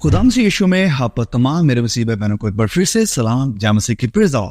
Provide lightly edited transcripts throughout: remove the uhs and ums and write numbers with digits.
खुदाम से यीशु में आप तमाम मेरे मसीह बहनों को एक बार फिर से सलाम जय मसीह की प्रेज़ हो।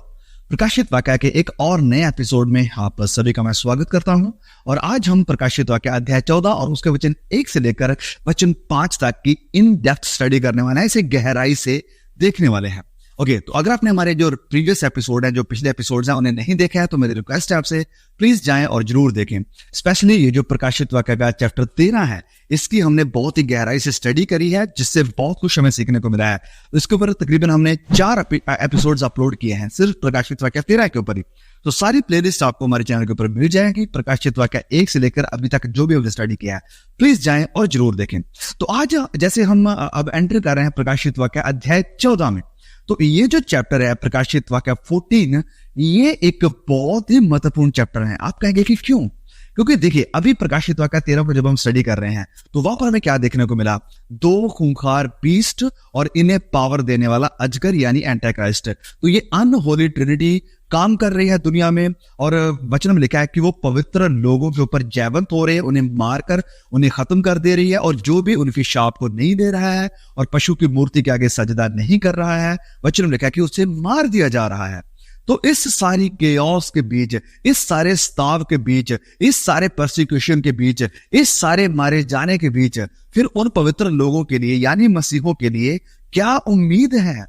प्रकाशित वाक्य के एक और नए एपिसोड में आप सभी का मैं स्वागत करता हूं। और आज हम प्रकाशित वाक्य अध्याय 14 और उसके वचन 1 से लेकर वचन 5 तक की इन डेप्थ स्टडी करने वाले हैं, इसे गहराई से देखने वाले हैं। ओके, तो अगर आपने हमारे जो प्रीवियस एपिसोड है, जो पिछले एपिसोड्स हैं, उन्हें नहीं देखा है तो मेरी रिक्वेस्ट है आपसे, प्लीज जाएं और जरूर देखें। स्पेशली ये जो प्रकाशित वाक्य का चैप्टर 13 है, इसकी हमने बहुत ही गहराई से स्टडी करी है, जिससे बहुत कुछ हमें सीखने को मिला है। इसके ऊपर तकरीबन हमने 4 एपिसोड्स अपलोड किए हैं सिर्फ प्रकाशित वाक्य 13 के ऊपर ही। तो सारी प्लेलिस्ट आपको हमारे चैनल के ऊपर मिल जाएगी। प्रकाशित वाक्य 1 से लेकर अभी तक जो भी हमने स्टडी किया है, प्लीज जाएं और जरूर देखें। तो आज जैसे हम अब एंटर कर रहे हैं प्रकाशित वाक्य अध्याय 14 में, तो ये जो चैप्टर है प्रकाशित वाक्य 14, ये एक बहुत ही महत्वपूर्ण चैप्टर है। आप कहेंगे कि क्यों? क्योंकि देखिए, अभी प्रकाशित वाक्य 13 को जब हम स्टडी कर रहे हैं तो वहां पर हमें क्या देखने को मिला? 2 खूंखार बीस्ट और इन्हें पावर देने वाला अजगर यानी एंटीक्राइस्ट। तो ये अनहोली ट्रिनिटी काम कर रही है दुनिया में, और वचन में लिखा है कि वो पवित्र लोगों के ऊपर जयवंत हो रहे हैं, उन्हें मारकर उन्हें खत्म कर दे रही है, और जो भी उनकी शाप को नहीं दे रहा है और पशु की मूर्ति के आगे सजदा नहीं कर रहा है, वचन में लिखा है कि उसे मार दिया जा रहा है। तो इस सारी केओस के बीच, इस सारे स्ताव के बीच, इस सारे परसिक्यूशन के बीच, इस सारे मारे जाने के बीच, फिर उन पवित्र लोगों के लिए यानी मसीहों के लिए क्या उम्मीद है?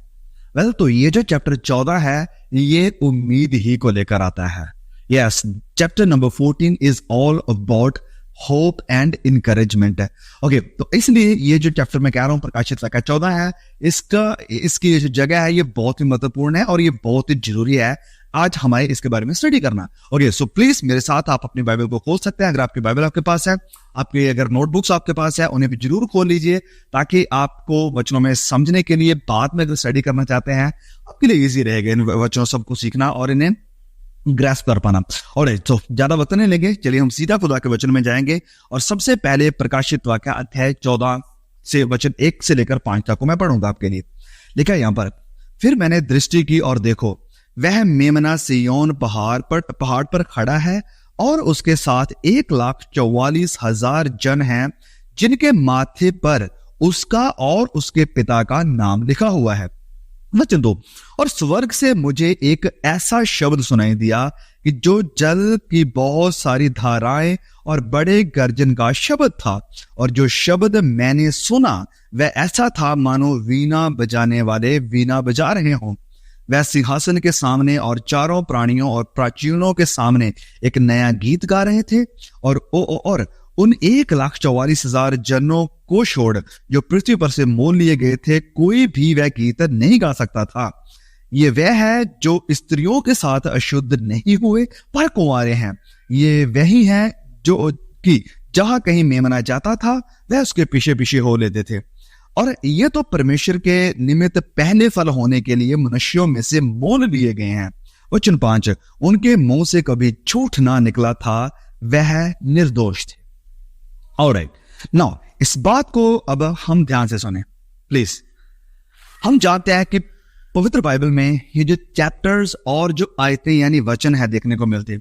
वेल, तो ये जो चैप्टर 14 है, ये उम्मीद ही को लेकर आता है। Yes, chapter number 14 is all about hope and encouragement है। ओके, तो इसलिए ये जो चैप्टर मैं कह रहा हूं प्रकाशित वाक्य 14 है, इसकी ये जो जगह है, ये बहुत ही महत्वपूर्ण है और ये बहुत ही जरूरी है आज हमारे इसके बारे में स्टडी करना। ओके, सो प्लीज मेरे साथ आप अपनी बाइबल को खोल सकते हैं। अगर आपकी बाइबल आपके पास है, आपके अगर नोटबुक्स आपके पास है, उन्हें भी जरूर खोल लीजिए, ताकि आपको वचनों में समझने के लिए बाद में अगर स्टडी करना चाहते हैं, आपके लिए इजी रहेगा इन वचनों सबको सीखना और इन्हें ग्रैस्प कर पाना। और तो ज्यादा वक्त नहीं लेंगे, चलिए हम सीधा खुदा के वचन में जाएंगे। और सबसे पहले प्रकाशित वाक्य अध्याय 14 से वचन 1 से लेकर 5 तक को मैं पढ़ूंगा आपके लिए। लिखा है यहां पर, फिर मैंने दृष्टि की और देखो, वह मेमना सिय्योन पहाड़ पर खड़ा है, और उसके साथ 1,44,000 जन हैं, जिनके माथे पर उसका और उसके पिता का नाम लिखा हुआ है। वचन 2, और स्वर्ग से मुझे एक ऐसा शब्द सुनाई दिया कि जो जल की बहुत सारी धाराएं और बड़े गर्जन का शब्द था, और जो शब्द मैंने सुना वह ऐसा था मानो वीणा बजाने वाले वीणा बजा रहे हों। वह सिंहासन के सामने और चारों प्राणियों और प्राचीनों के सामने एक नया गीत गा रहे थे, और उन 1,44,000 जनों को छोड़ जो पृथ्वी पर से मोल लिए गए थे, कोई भी वह गीत नहीं गा सकता था। ये वह है जो स्त्रियों के साथ अशुद्ध नहीं हुए पर कुंवारे हैं। ये वही है जो कि जहां कहीं मेमना जाता था वह उसके पीछे पीछे हो लेते थे। और ये तो परमेश्वर के निमित्त पहले फल होने के लिए मनुष्यों में से मोल लिए गए हैं। वचन 5, उनके मुंह से कभी झूठ ना निकला था, वह निर्दोष थे। ऑलराइट, नाउ इस बात को अब हम ध्यान से सुने प्लीज। हम जानते हैं कि पवित्र बाइबल में ये जो चैप्टर्स और जो आयतें यानी वचन है देखने को मिलते,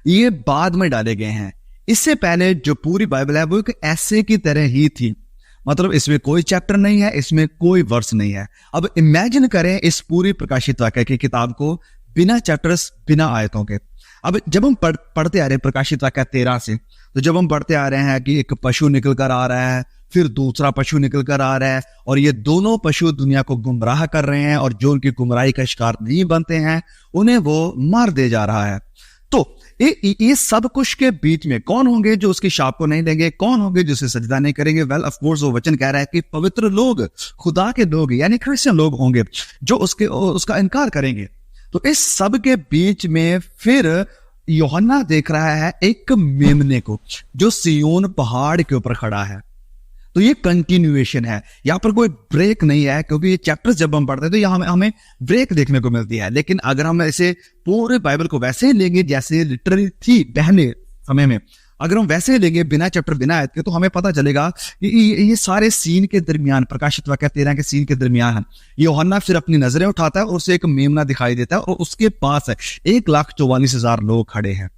ये बाद में डाले गए हैं। इससे पहले जो पूरी बाइबल है वो एक ऐसे की तरह ही थी, मतलब इसमें कोई चैप्टर नहीं है, इसमें कोई वर्स नहीं है। अब इमेजिन करें इस पूरी प्रकाशित वाक्य की किताब को बिना चैप्टर्स, बिना आयतों के। अब जब हम पढ़ते आ रहे हैं प्रकाशित वाक्य 13 से, तो जब हम पढ़ते आ रहे हैं कि एक पशु निकल कर आ रहा है, फिर दूसरा पशु निकल कर आ रहा है, और ये दोनों पशु दुनिया को गुमराह कर रहे हैं, और जो उनकी गुमराही का शिकार नहीं बनते हैं उन्हें वो मार दे जा रहा है। तो ये सब कुछ के बीच में कौन होंगे जो उसकी शाप को नहीं लेंगे? कौन होंगे जो उसे सजदा नहीं करेंगे? वेल, ऑफ कोर्स वो वचन कह रहा है कि पवित्र लोग, खुदा के लोग यानी क्रिश्चियन लोग होंगे जो उसका इनकार करेंगे। तो इस सब के बीच में फिर यूहन्ना देख रहा है एक मेमने को जो सिय्योन पहाड़ के ऊपर खड़ा है। तो ये कंटिन्यूएशन है, यहाँ पर कोई ब्रेक नहीं है, क्योंकि ये चैप्टर्स जब हम पढ़ते हैं तो यहाँ हमें ब्रेक देखने को मिलती है। लेकिन अगर हम ऐसे पूरे बाइबल को वैसे ही लेंगे जैसे लिटरली थी पहले समय में, अगर हम वैसे ही लेंगे बिना चैप्टर बिना आयत के, तो हमें पता चलेगा कि ये सारे सीन के दरमियान, प्रकाशित वाक्य 13 के सीन के दरमियान यूहन्ना फिर अपनी नजरें उठाता है और उसे एक मेमना दिखाई देता है, और उसके पास 1,44,000 लोग खड़े हैं।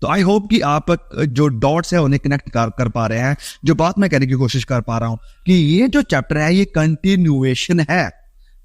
तो आई होप कि आप जो डॉट्स है उन्हें कनेक्ट कर पा रहे हैं, जो बात मैं कहने की कोशिश कर पा रहा हूं कि ये जो चैप्टर है ये कंटिन्यूएशन है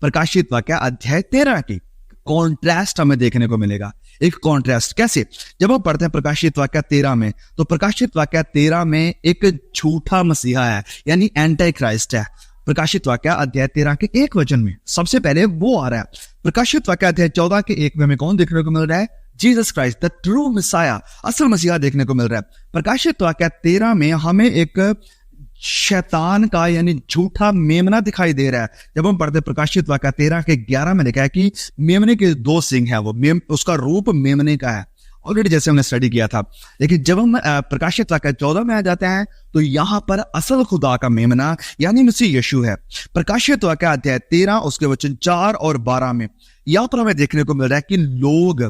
प्रकाशित वाक्य अध्याय 13 की। कॉन्ट्रास्ट हमें देखने को मिलेगा। एक कॉन्ट्रास्ट कैसे? जब हम पढ़ते हैं प्रकाशित वाक्य 13 में, तो प्रकाशित वाक्य 13 में एक झूठा मसीहा है, यानी एंटी क्राइस्ट है। प्रकाशित वाक्य अध्याय 13 के 1 वचन में सबसे पहले वो आ रहा है। प्रकाशित वाक्य अध्याय 14 के 1 में हमें कौन देखने को मिल रहा है? Jesus Christ, the true messiah, असल मसीहा देखने को मिल रहा है। प्रकाशित वाक्य 13 में हमें एक शैतान का यानी झूठा मेमना दिखाई दे रहा है। जब हम पढ़ते प्रकाशित वाक्य 13 के 11 में लिखा है कि मेमने के 2 सिंग है, वो उसका रूप मेमने का है, ऑलरेडी जैसे हमने स्टडी किया था। लेकिन जब हम प्रकाशित वाक्य 14 में आ जाते हैं तो यहां पर असल खुदा का मेमना यानी मसीह यीशु है। प्रकाशित वाक्य अध्याय 13 उसके वचन 4 और 12 में यहां पर हमें देखने को मिल रहा है कि लोग,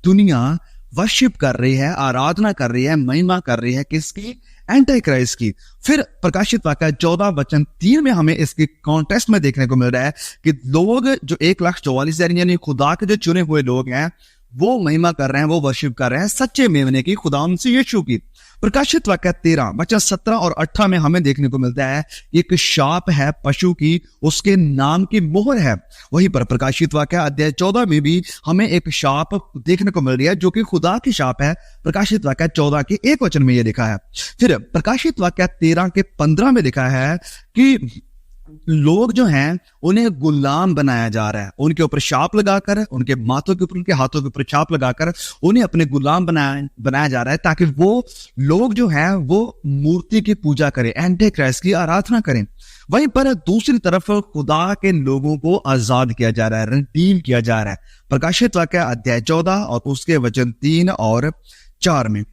दुनिया वर्शिप कर रही है, आराधना कर रही है, महिमा कर रही है किसकी? एंटी क्राइस्ट की। फिर प्रकाशित वाक्य 14 वचन 3 में हमें इसके कॉन्टेक्स्ट में देखने को मिल रहा है कि लोग जो 1,44,000 यानी खुदा के जो चुने हुए लोग हैं वो महिमा कर रहे हैं, वो वर्शिप कर रहे हैं सच्चे मेमने की, खुदा से यीशु की। प्रकाशित वाक्य 13 वचन 17 और 18 में हमें देखने को मिलता है एक शाप है पशु की, उसके नाम की मोहर है। वहीं पर प्रकाशित वाक्य अध्याय 14 में भी हमें एक शाप देखने को मिल रही है जो कि खुदा की शाप है। प्रकाशित वाक्य 14 के 1 वचन में यह लिखा है। फिर प्रकाशित वाक्य 13 के 15 में लिखा है कि लोग जो हैं उन्हें गुलाम बनाया जा रहा है, उनके ऊपर शाप लगाकर, उनके माथों के ऊपर, उनके हाथों के ऊपर शाप लगाकर उन्हें अपने गुलाम बनाया जा रहा है, ताकि वो लोग जो हैं वो मूर्ति की पूजा करें, एंटी क्राइस्ट की आराधना करें। वहीं पर दूसरी तरफ खुदा के लोगों को आजाद किया जा रहा है, रिडीम किया जा रहा है। प्रकाशित वाक्य अध्याय 14 और उसके वचन 3 और 4 में।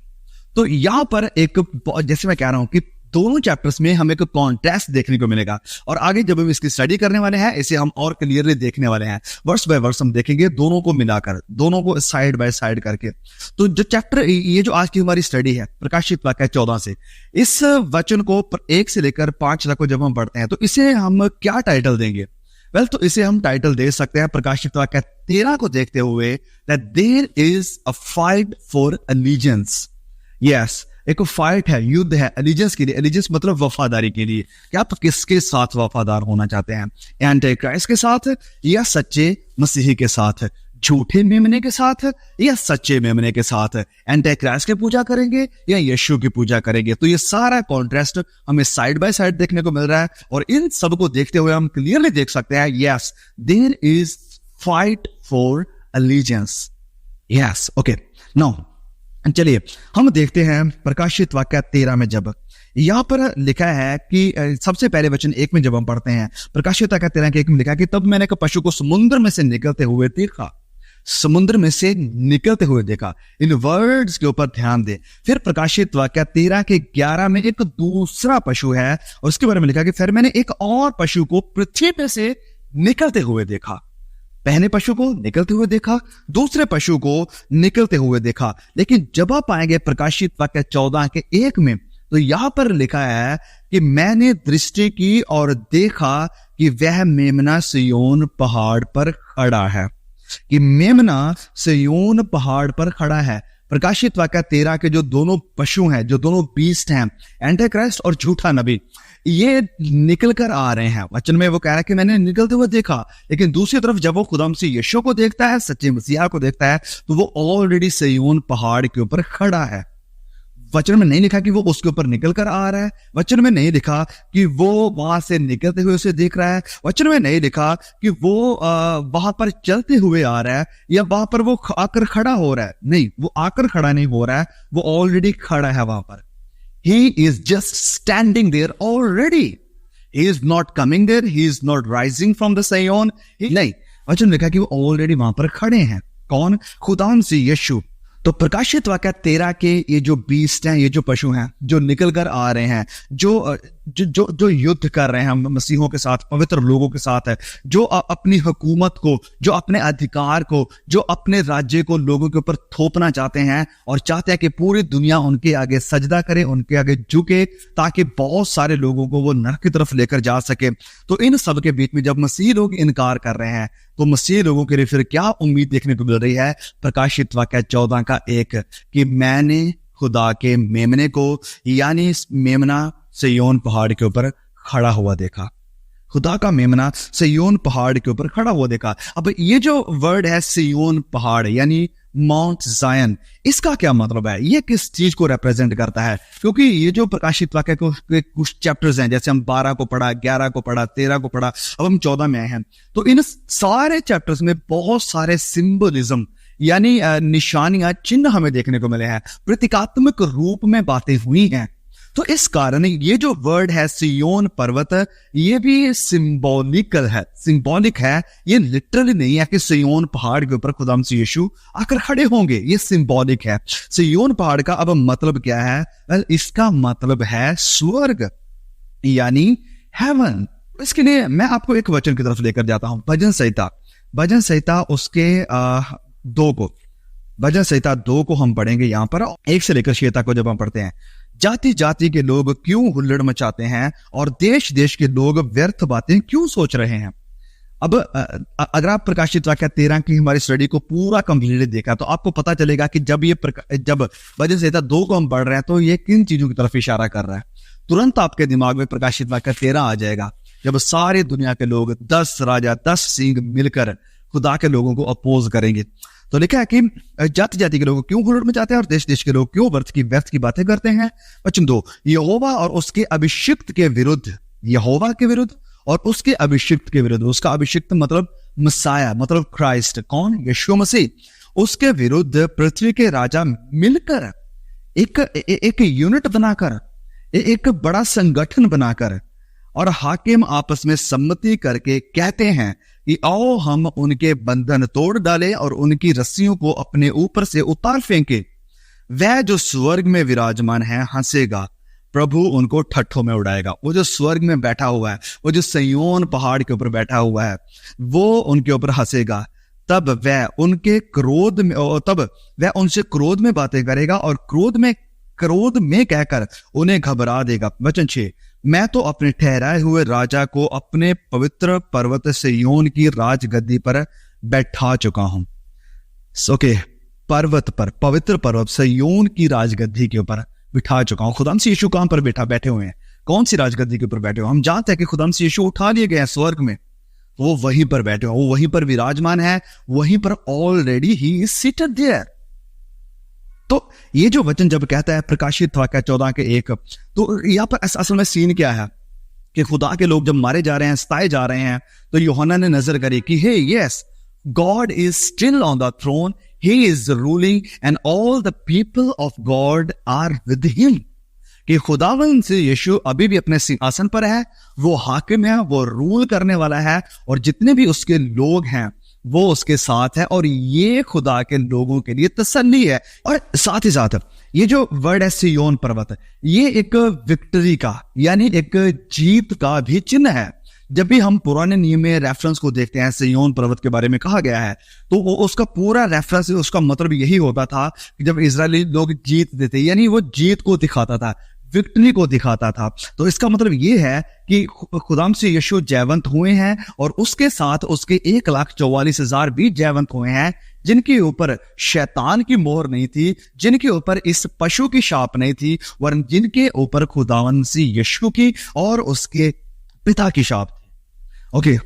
तो यहां पर एक, जैसे मैं कह रहा हूं कि दोनों चैप्टर्स में हमें एक कॉन्ट्रास्ट देखने को मिलेगा, और आगे जब हम इसकी स्टडी करने वाले हैं इसे हम और क्लियरली देखने वाले हैं। वर्स बाय वर्स हम देखेंगे, दोनों को मिलाकर, दोनों को साइड बाय साइड करके। तो जो चैप्टर, ये जो आज की हमारी स्टडी है प्रकाशित वाक्य 14 से, इस वचन को 1 से लेकर 5 तक को जब हम पढ़ते हैं तो इसे हम क्या टाइटल देंगे? वेल, तो इसे हम टाइटल दे सकते हैं प्रकाशित वाक्य 13 को देखते हुए, that there is a fight for allegiance. Yes, एक फाइट है, युद्ध है एलिजेंस के लिए। एलिजेंस मतलब वफादारी के लिए कि आप किसके साथ वफादार होना चाहते हैं, एंटी क्राइस्ट के साथ या सच्चे मसीही के साथ, झूठे मेमने के साथ या सच्चे मेमने के साथ, एंटी क्राइस्ट की पूजा करेंगे या यीशु की पूजा करेंगे। तो ये सारा कॉन्ट्रास्ट हमें साइड बाय साइड देखने को मिल रहा है, और इन सब को देखते हुए हम क्लियरली देख सकते हैं, yes there is fight for allegiance. Yes, okay, now चलिए हम देखते हैं प्रकाशित वाक्य 13 में। जब यहां पर लिखा है कि सबसे पहले वचन 1 में जब हम पढ़ते हैं प्रकाशित वाक्य 13 के 1 में लिखा है कि तब मैंने एक पशु को समुद्र में से निकलते हुए देखा, समुद्र में से निकलते हुए देखा। इन वर्ड्स के ऊपर ध्यान दे। फिर प्रकाशित वाक्य 13 के 11 में एक दूसरा पशु है, और उसके बारे में लिखा कि फिर मैंने एक और पशु को पृथ्वी पे से निकलते हुए देखा। पहले पशु को निकलते हुए देखा, दूसरे पशु को निकलते हुए देखा। लेकिन जब आप आएंगे प्रकाशित वाक्य 14 के 1 में, तो यहां पर लिखा है कि मैंने दृष्टि की और देखा कि वह मेमना सिय्योन पहाड़ पर खड़ा है, कि मेमना सिय्योन पहाड़ पर खड़ा है। प्रकाशित वाक्य 13 के जो दोनों पशु हैं, जो दोनों बीस्ट हैं, एंटी क्राइस्ट और झूठा नबी, ये निकल कर आ रहे हैं। वचन में वो कह रहा है कि मैंने निकलते हुए देखा, लेकिन दूसरी तरफ जब वो खुदा मसीह यीशु को देखता है, सच्चे मसीहा को देखता है, तो वो ऑलरेडी सिय्योन पहाड़ के ऊपर खड़ा है। वचन में नहीं लिखा कि वो उसके ऊपर निकल कर आ रहा है, वचन में नहीं लिखा कि वो वहां से निकलते हुए उसे देख रहा है, वचन में नहीं लिखा कि वो वहां पर चलते हुए आ रहा है या वहां पर वो आकर खड़ा हो रहा है। नहीं, वो आकर खड़ा नहीं हो रहा है, वो ऑलरेडी खड़ा है वहां पर। He is just standing there already. He is not coming there. He is not rising from the Zion. नहीं, वचन लिखा कि वो ऑलरेडी वहां पर खड़े हैं। कौन? खुदावंद से यीशु। तो प्रकाशित वाक्य 13 के ये जो बीस्ट हैं, ये जो पशु हैं जो निकल कर आ रहे हैं, जो जो युद्ध कर रहे हैं मसीहों के साथ, पवित्र लोगों के साथ है, जो अपनी हुकूमत को, जो अपने अधिकार को, जो अपने राज्य को लोगों के ऊपर थोपना चाहते हैं और चाहते हैं कि पूरी दुनिया उनके आगे सजदा करे, उनके आगे झुके, ताकि बहुत सारे लोगों को वो नरक की तरफ लेकर जा सके। तो इन सब के बीच में जब मसीह लोग इनकार कर रहे हैं तो मसीह लोगों के लिए फिर क्या उम्मीद देखने को मिल रही है? प्रकाशित वाक्य 14:1 कि मैंने खुदा के मेमने को, यानी मेमना सिय्योन पहाड़ के ऊपर खड़ा हुआ देखा। खुदा का मेमना सिय्योन पहाड़ के ऊपर खड़ा हुआ देखा। अब ये जो वर्ड है सिय्योन पहाड़ यानी माउंट जायन, इसका क्या मतलब है? ये किस चीज को रिप्रेजेंट करता है? क्योंकि ये जो प्रकाशित वाक्य के कुछ चैप्टर्स हैं, जैसे हम 12 को पढ़ा, 11 को पढ़ा, 13 को पढ़ा, अब हम 14 में आए हैं, तो इन सारे चैप्टर्स में बहुत सारे सिंबलिज्म यानी निशानियां, चिन्ह हमें देखने को मिले हैं, प्रतीकात्मक रूप में बातें हुई हैं। तो इस कारण ये जो वर्ड है सिय्योन पर्वत, ये भी सिंबॉलिकल है, सिंबॉलिक है। ये लिटरली नहीं है कि सिय्योन पहाड़ के ऊपर खुदा मसीह यीशु आकर खड़े होंगे, ये सिंबॉलिक है। सिय्योन पहाड़ का अब मतलब क्या है? वेल, इसका मतलब है स्वर्ग यानी हेवन। इसके लिए मैं आपको एक वचन की तरफ लेकर जाता हूं, भजन संहिता उसके 2 को, भजन संहिता 2 को हम पढ़ेंगे यहां पर 1 से लेकर 6 तक को जब हम पढ़ते हैं। जाति जाति के लोग क्यों हुल्लड़ मचाते हैं और देश देश के लोग व्यर्थ बातें क्यों सोच रहे हैं? अब अगर आप प्रकाशित वाक्य 13 की हमारी स्टडी को पूरा कंप्लीटली देखा तो आपको पता चलेगा कि जब भजन संहिता 2 को हम पढ़ रहे हैं तो ये किन चीजों की तरफ इशारा कर रहा है। तुरंत आपके दिमाग में प्रकाशित वाक्य 13 आ जाएगा, जब सारी दुनिया के लोग 10 राजा 10 सिंह मिलकर खुदा के लोगों को अपोज करेंगे। तो लिखा है कि जाति जाति के लोग क्यों हुल्लड़ मचाते हैं और देश देश के लोग क्यों व्यर्थ की बातें करते हैं। वचन 2, यहोवा और उसके अभिषिक्त के विरुद्ध, यहोवा के विरुद्ध और उसके अभिषिक्त के विरुद्ध, उसका अभिषिक्त मतलब मसाया, मतलब क्राइस्ट, कौन? यीशु मसीह। उसके विरुद्ध पृथ्वी के राजा मिलकर एक यूनिट बनाकर, एक बड़ा संगठन बनाकर और हाकिम आपस में सम्मति करके कहते हैं कि आओ हम उनके बंधन तोड़ डालें और उनकी रस्सियों को अपने ऊपर से उतार फेंके। वह जो स्वर्ग में विराजमान है हंसेगा, प्रभु उनको ठट्ठों में उड़ाएगा। वो जो स्वर्ग में बैठा हुआ है, वो जो सिय्योन पहाड़ के ऊपर बैठा हुआ है, वो उनके ऊपर हंसेगा। तब वह उनसे क्रोध में बातें करेगा और क्रोध में कहकर उन्हें घबरा देगा। वचन 6, मैं तो अपने ठहराए हुए राजा को अपने पवित्र पर्वत सिय्योन की राजगद्दी पर बैठा चुका हूं। ओके, पर्वत पर, पवित्र पर्वत सिय्योन की राजगद्दी के ऊपर बिठा चुका हूं। खुदा मसीह यीशु कहां पर बैठे हुए हैं? कौन सी राजगद्दी के ऊपर बैठे हुए? हम जानते हैं कि खुदा मसीह यीशु उठा लिए गए हैं स्वर्ग में, तो वो वहीं पर बैठे हुए, वो वहीं पर विराजमान है, वहीं पर ऑलरेडी ही इज सीटेड देयर। तो ये जो वचन जब कहता है प्रकाशित वाक्य 14:1, तो यहाँ पर असल में सीन क्या है कि खुदा के लोग जब मारे जा रहे हैं, सताए जा रहे हैं, तो यूहन्ना ने नजर करी कि हे yes, God is still on the throne, he is ruling and all the people of God are with him. कि खुदावंद से यीशु अभी भी अपने सिंहासन पर है, वो हाकिम है, वो रूल करने वाला है और जितने भी उसके लोग हैं वो उसके साथ है। और ये खुदा के लोगों के लिए तसल्ली है। और साथ ही साथ ये जो वर्ड है सिय्योन पर्वत, ये एक विक्ट्री का यानी एक जीत का भी चिन्ह है। जब भी हम पुराने नियम में रेफरेंस को देखते हैं, सिय्योन पर्वत के बारे में कहा गया है, तो वो उसका पूरा रेफरेंस, उसका मतलब यही होता था कि जब इजरायली लोग जीत देते, यानी वो जीत को दिखाता था, विक्ट्री को दिखाता था। तो इसका मतलब ये है कि खुदाम से यीशु जयवंत हुए हैं और उसके साथ उसके 1,44,000 भी जयवंत हुए हैं, जिनके ऊपर शैतान की मोहर नहीं थी, जिनके ऊपर इस पशु की शाप नहीं थी, वरन जिनके ऊपर खुदावंद से यीशु की और उसके पिता की शाप थी। ओके,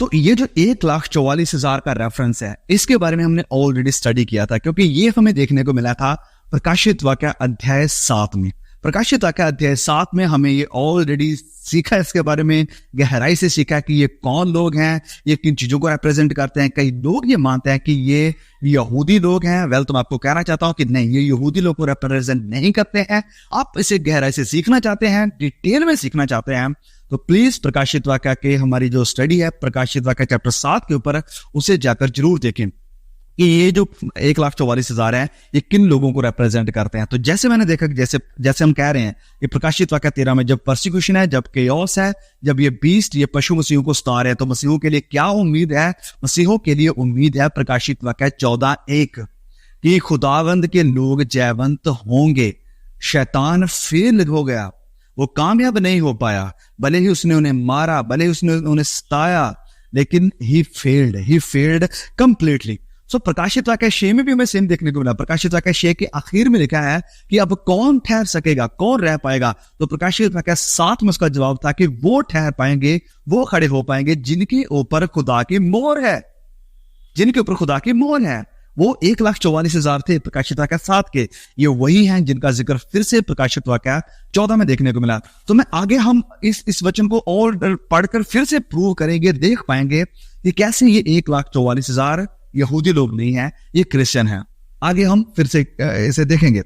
तो ये जो 1,44,000 का रेफरेंस है, इसके बारे में हमने ऑलरेडी स्टडी किया था, क्योंकि ये हमें देखने को मिला था प्रकाशित वाक्य अध्याय 7 में। प्रकाशित वाक्य अध्याय 7 में हमें ये ऑलरेडी सीखा, इसके बारे में गहराई से सीखा कि ये कौन लोग हैं, ये किन चीजों को रिप्रेजेंट करते हैं। कई लोग ये मानते हैं कि ये यहूदी लोग हैं। वेल, तो मैं आपको कहना चाहता हूं कि नहीं, ये यहूदी लोग को रिप्रेजेंट नहीं करते हैं। आप इसे गहराई से सीखना चाहते हैं, डिटेल में सीखना चाहते हैं, तो प्लीज प्रकाशित वाक्य के हमारी जो स्टडी है प्रकाशित वाक्य चैप्टर 7 के ऊपर, उसे जाकर जरूर देखें। कि ये जो 1,44,000 है ये किन लोगों को रिप्रेजेंट करते हैं। तो जैसे मैंने देखा कि जैसे हम कह रहे हैं कि प्रकाशित वाक्य 13 में जब परसिक्यूशन है, जब केओस है, जब ये बीस्ट ये पशु मसीहों को सता रहे हैं, तो मसीहों के लिए क्या उम्मीद है? मसीहों के लिए उम्मीद है प्रकाशित वाक्य 14:1 कि खुदावंद के लोग जयवंत होंगे। शैतान फेल हो गया, वो कामयाब नहीं हो पाया, भले ही उसने उन्हें मारा, भले ही उसने उन्हें सताया, लेकिन ही फेल्ड कंप्लीटली। सो प्रकाशित वाक्य 6 में भी हमें सेम देखने को मिला। प्रकाशित वाक्य 6 के आखिर में लिखा है कि अब कौन ठहर सकेगा, कौन रह पाएगा? तो प्रकाशित वाक्य 7 में उसका जवाब था कि वो ठहर पाएंगे, वो खड़े हो पाएंगे जिनके ऊपर खुदा की मोहर है, जिनके ऊपर खुदा की मोहर है। वो 1,44,000 थे प्रकाशित वाक्य 7 के। ये वही हैं जिनका जिक्र फिर से प्रकाशित वाक्य 14 में देखने को मिला। तो मैं आगे हम इस वचन को और पढ़कर फिर से प्रूव करेंगे, देख पाएंगे कि कैसे ये 1,44,000 यहूदी लोग नहीं है, ये क्रिश्चियन है। आगे हम फिर से इसे देखेंगे।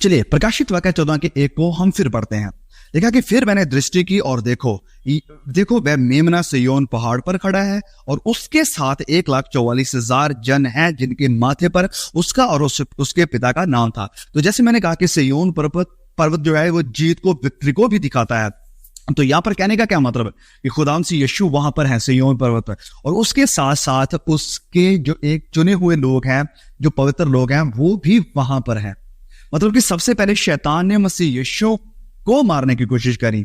चलिए प्रकाशित वाक्य 14 के 1 को हम फिर पढ़ते हैं। देखा कि फिर मैंने दृष्टि की और देखो वह मेमना सिय्योन पहाड़ पर खड़ा है और उसके साथ 1,44,000 जन हैं जिनके माथे पर उसका और उसके पिता का नाम था। तो जैसे मैंने कहा कि सिय्योन पर्वत जो है वो जीत को, विक्ट्री को भी दिखाता है। तो यहां पर कहने का क्या मतलब है कि खुदाम से यीशु वहां पर है सिय्योन पर्वत पर, और उसके साथ साथ उसके जो एक चुने हुए लोग हैं, जो पवित्र लोग हैं, वो भी वहां पर है। मतलब कि सबसे पहले शैतान ने मसीह यीशु को मारने की कोशिश करी।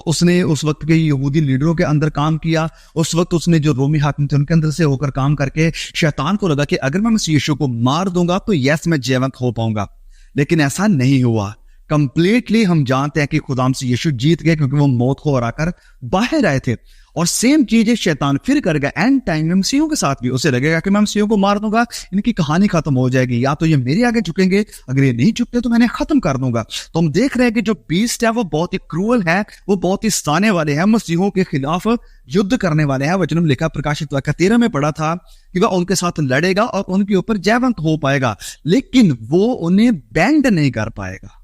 उसने उस वक्त के यहूदी लीडरों के अंदर काम किया। उस वक्त उसने जो रोमी हाकिम थे उनके अंदर से होकर काम करके शैतान को लगा कि अगर मैं मसीह यीशु को मार दूंगा तो यस मैं जयवंत हो पाऊंगा, लेकिन ऐसा नहीं हुआ। कंप्लीटली हम जानते हैं कि खुदाम से यीशु जीत गए क्योंकि वो मौत को हराकर बाहर आए थे। और सेम चीजें शैतान फिर करेगा एंड टाइम में मसीहों के साथ भी। उसे लगेगा कि मैं मसीहों को मार दूंगा, इनकी कहानी खत्म हो जाएगी, या तो ये मेरे आगे झुकेंगे, अगर ये नहीं झुकते तो मैंने खत्म कर दूंगा। तो हम देख रहे हैं कि जो बीस्ट है वो बहुत ही क्रूअल है, वो बहुत ही सताने वाले हैं, मसीहों के खिलाफ युद्ध करने वाले हैं। वचन में लिखा प्रकाशित वाक्य 13 में पढ़ा था कि वह उनके साथ लड़ेगा और उनके ऊपर जयवंत हो पाएगा, लेकिन वो उन्हें बैंड नहीं कर पाएगा।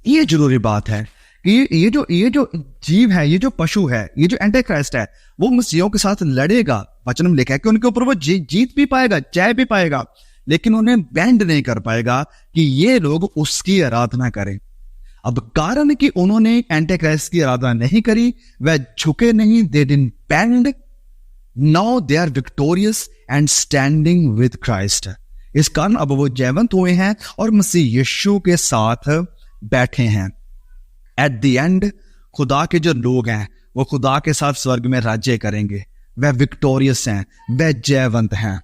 ये जरूरी बात है कि ये जो जीव है, ये जो पशु है, ये जो एंटी क्राइस्ट है, वो मसीहों के साथ लड़ेगा। वचन में लिखा है कि उनके ऊपर वो जीत भी पाएगा, जय भी पाएगा, लेकिन उन्हें बैंड नहीं कर पाएगा कि ये लोग उसकी आराधना करें। अब कारण कि उन्होंने एंटी क्राइस्ट की आराधना नहीं करी, वह झुके नहीं, they didn't bend, now they are victorious and standing with Christ. इस कारण अब वो जयवंत हुए हैं और मसीह यीशु के साथ बैठे हैं। एट द एंड खुदा के जो लोग हैं वो खुदा के साथ स्वर्ग में राज्य करेंगे, वह विक्टोरियस हैं, वह जयवंत हैं।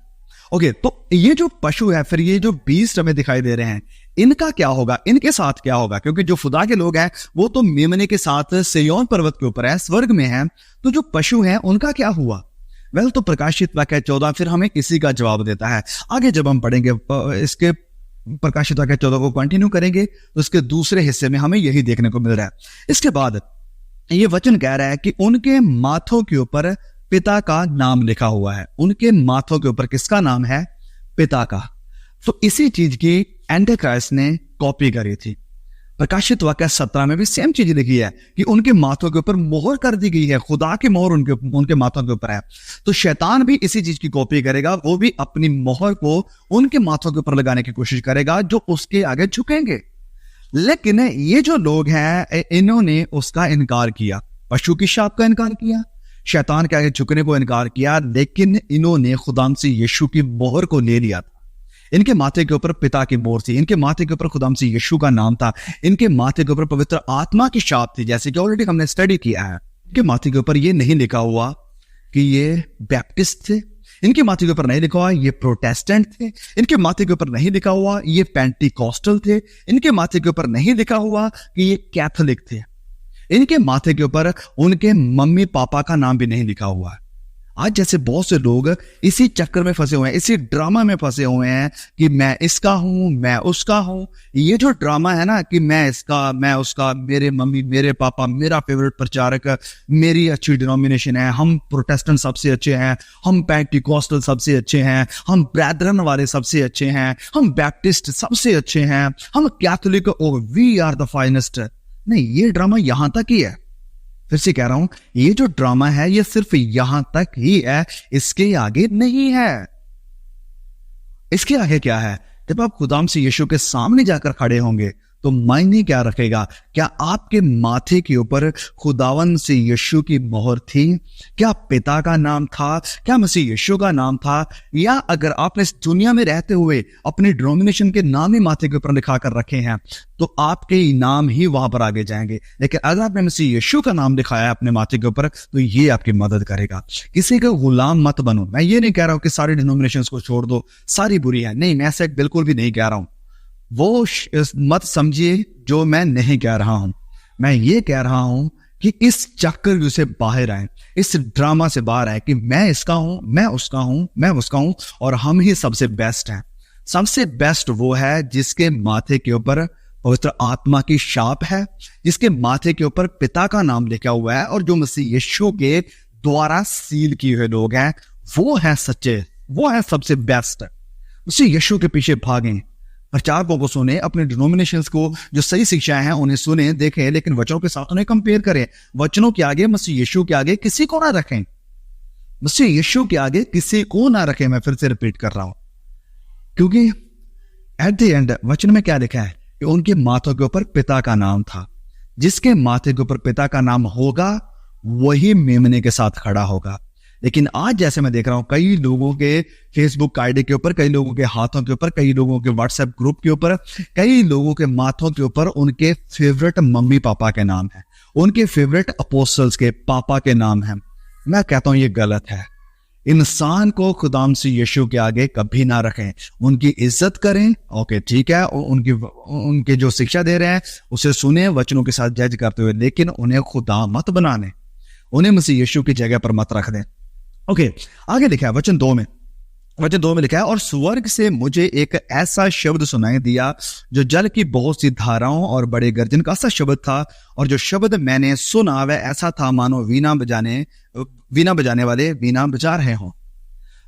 ओके, तो ये जो पशु है, फिर ये जो बीस्ट हमें दिखाई दे रहे हैं, इनका क्या होगा, इनके साथ क्या होगा? क्योंकि जो खुदा के लोग हैं वो तो मेमने के साथ सिय्योन पर्वत के ऊपर है, स्वर्ग में है, तो जो पशु हैं उनका क्या हुआ? वेल, तो प्रकाशित वाक्य 14 फिर हमें इसी का जवाब देता है। आगे जब हम पढ़ेंगे इसके प्रकाशित वाक्य 14 को कंटिन्यू करेंगे तो उसके दूसरे हिस्से में हमें यही देखने को मिल रहा है। इसके बाद ये वचन कह रहा है कि उनके माथों के ऊपर पिता का नाम लिखा हुआ है। उनके माथों के ऊपर किसका नाम है? पिता का। तो इसी चीज की एंटी क्राइस्ट ने कॉपी करी थी। प्रकाशित वाक्य 17 में भी सेम चीज लिखी है कि उनके माथों के ऊपर मोहर कर दी गई है, खुदा की मोहर उनके माथों के ऊपर है। तो शैतान भी इसी चीज की कॉपी करेगा, वो भी अपनी मोहर को उनके माथों के ऊपर लगाने की कोशिश करेगा जो उसके आगे झुकेंगे। लेकिन ये जो लोग हैं इन्होंने उसका इनकार किया, पशु की शाप का इनकार किया, शैतान के आगे झुकने को इनकार किया, लेकिन इन्होंने खुदाम से यीशु की मोहर को ले लिया था। इनके माथे के ऊपर पिता की मोहर थी, इनके माथे के ऊपर खुदाम से यीशु का नाम था, इनके माथे के ऊपर पवित्र आत्मा की शाप थी, जैसे कि ऑलरेडी हमने स्टडी किया है। इनके माथे के ऊपर ये नहीं लिखा हुआ कि ये बैप्टिस्ट थे, इनके माथे के ऊपर नहीं लिखा हुआ ये प्रोटेस्टेंट थे, इनके माथे के ऊपर नहीं लिखा हुआ ये पेंटिकॉस्टल थे, इनके माथे के ऊपर नहीं लिखा हुआ कि ये कैथोलिक थे, इनके माथे के ऊपर उनके मम्मी पापा का नाम भी नहीं लिखा हुआ है। आज जैसे बहुत से लोग इसी चक्कर में फंसे हुए हैं, इसी ड्रामा में फंसे हुए हैं कि मैं इसका हूं, मैं उसका हूं। ये जो ड्रामा है ना कि मैं इसका, मैं उसका, मेरे मम्मी, मेरे पापा, मेरा फेवरेट प्रचारक, मेरी अच्छी डिनोमिनेशन है, हम प्रोटेस्टेंट सबसे अच्छे हैं, हम पेंटिकॉस्टल सबसे अच्छे हैं, हम ब्रैदरन वाले सबसे अच्छे हैं, हम बैप्टिस्ट सबसे अच्छे हैं, हम Catholic, oh we are the finest. नहीं, ये ड्रामा यहां तक ही है। फिर से कह रहा हूं, ये जो ड्रामा है ये सिर्फ यहां तक ही है, इसके आगे नहीं है। इसके आगे क्या है? जब आप खुदाम से यीशु के सामने जाकर खड़े होंगे तो मायने क्या रखेगा? क्या आपके माथे के ऊपर खुदावन से यीशु की मोहर थी? क्या पिता का नाम था? क्या मसीह यीशु का नाम था? या अगर आपने इस दुनिया में रहते हुए अपने डिनोमिनेशन के नाम ही माथे के ऊपर लिखा कर रखे हैं तो आपके नाम ही वहां पर आगे जाएंगे। लेकिन अगर आपने मसीह यीशु का नाम लिखाया है अपने माथे के ऊपर तो ये आपकी मदद करेगा। किसी का गुलाम मत बनो। मैं ये नहीं कह रहा हूं कि सारी डिनोमिनेशन को छोड़ दो, सारी बुरी है, नहीं, मैं ऐसा बिल्कुल भी नहीं कह रहा हूं। वो मत समझिए जो मैं नहीं कह रहा हूं। मैं ये कह रहा हूं कि इस चक्कर से बाहर आए, इस ड्रामा से बाहर आए कि मैं इसका हूं, मैं उसका हूं, मैं उसका हूं और हम ही सबसे बेस्ट हैं। सबसे बेस्ट वो है जिसके माथे के ऊपर पवित्र आत्मा की छाप है, जिसके माथे के ऊपर पिता का नाम लिखा हुआ है और जो मसीह यीशु के द्वारा सील किए हुए लोग हैं, वो है सच्चे, वो है सबसे बेस्ट। मसीह यीशु के पीछे भागें, प्रचारकों को सुने, अपने डिनोमिनेशंस को जो सही शिक्षाएं हैं उन्हें सुने, देखें, लेकिन वचनों के साथ उन्हें कंपेयर करें। वचनों के आगे, मसीह यीशु के आगे किसी को ना रखें। मसीह यीशु के आगे किसी को ना रखें। मैं फिर से रिपीट कर रहा हूं, क्योंकि एट द एंड वचन में क्या लिखा है कि उनके माथों के ऊपर पिता का नाम था। जिसके माथे के ऊपर पिता का नाम होगा वही मेमने के साथ खड़ा होगा। लेकिन आज जैसे मैं देख रहा हूं कई लोगों के फेसबुक आईडी के ऊपर, कई लोगों के हाथों के ऊपर, कई लोगों के व्हाट्सएप ग्रुप के ऊपर, कई लोगों के माथों के ऊपर उनके फेवरेट मम्मी पापा के नाम है, उनके फेवरेट अपोस्टल्स के पापा के नाम है। मैं कहता हूं ये गलत है। इंसान को खुदाम से यीशु के आगे कभी ना रखें। उनकी इज्जत करें, ओके ठीक है, उनके जो शिक्षा दे रहे हैं उसे सुने वचनों के साथ जज करते हुए, लेकिन उन्हें खुदा मत बनाने, उन्हें मसीह यीशु की जगह पर मत रख दें। ओके, आगे लिखा है वचन 2 में लिखा है, और स्वर्ग से मुझे एक ऐसा शब्द सुनाई दिया जो जल की बहुत सी धाराओं और बड़े गर्जन का सा शब्द था, और जो शब्द मैंने सुना वह ऐसा था मानो वीणा बजाने वाले वीणा बजा रहे हों।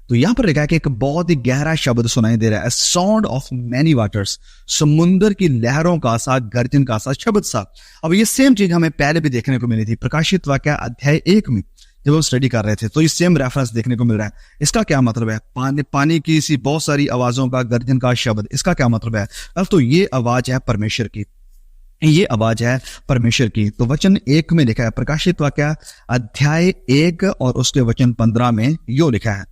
तो यहां पर लिखा है कि एक बहुत ही गहरा शब्द सुनाई दे रहा है, साउंड ऑफ मैनी वाटर्स, समुद्र की लहरों का सा, गर्जन का सा, शब्द सा। अब ये सेम चीज हमें पहले भी देखने को मिली थी प्रकाशित वाक्य अध्याय 1 में जब हम स्टडी कर रहे थे, तो ये सेम रेफरेंस देखने को मिल रहा है। इसका क्या मतलब है? पानी की सी बहुत सारी आवाजों का, गर्जन का शब्द, इसका क्या मतलब है? अब तो ये आवाज है परमेश्वर की, ये आवाज है परमेश्वर की। तो वचन 1 में लिखा है, प्रकाशित वाक्य अध्याय 1 और उसके वचन 15 में यो लिखा है,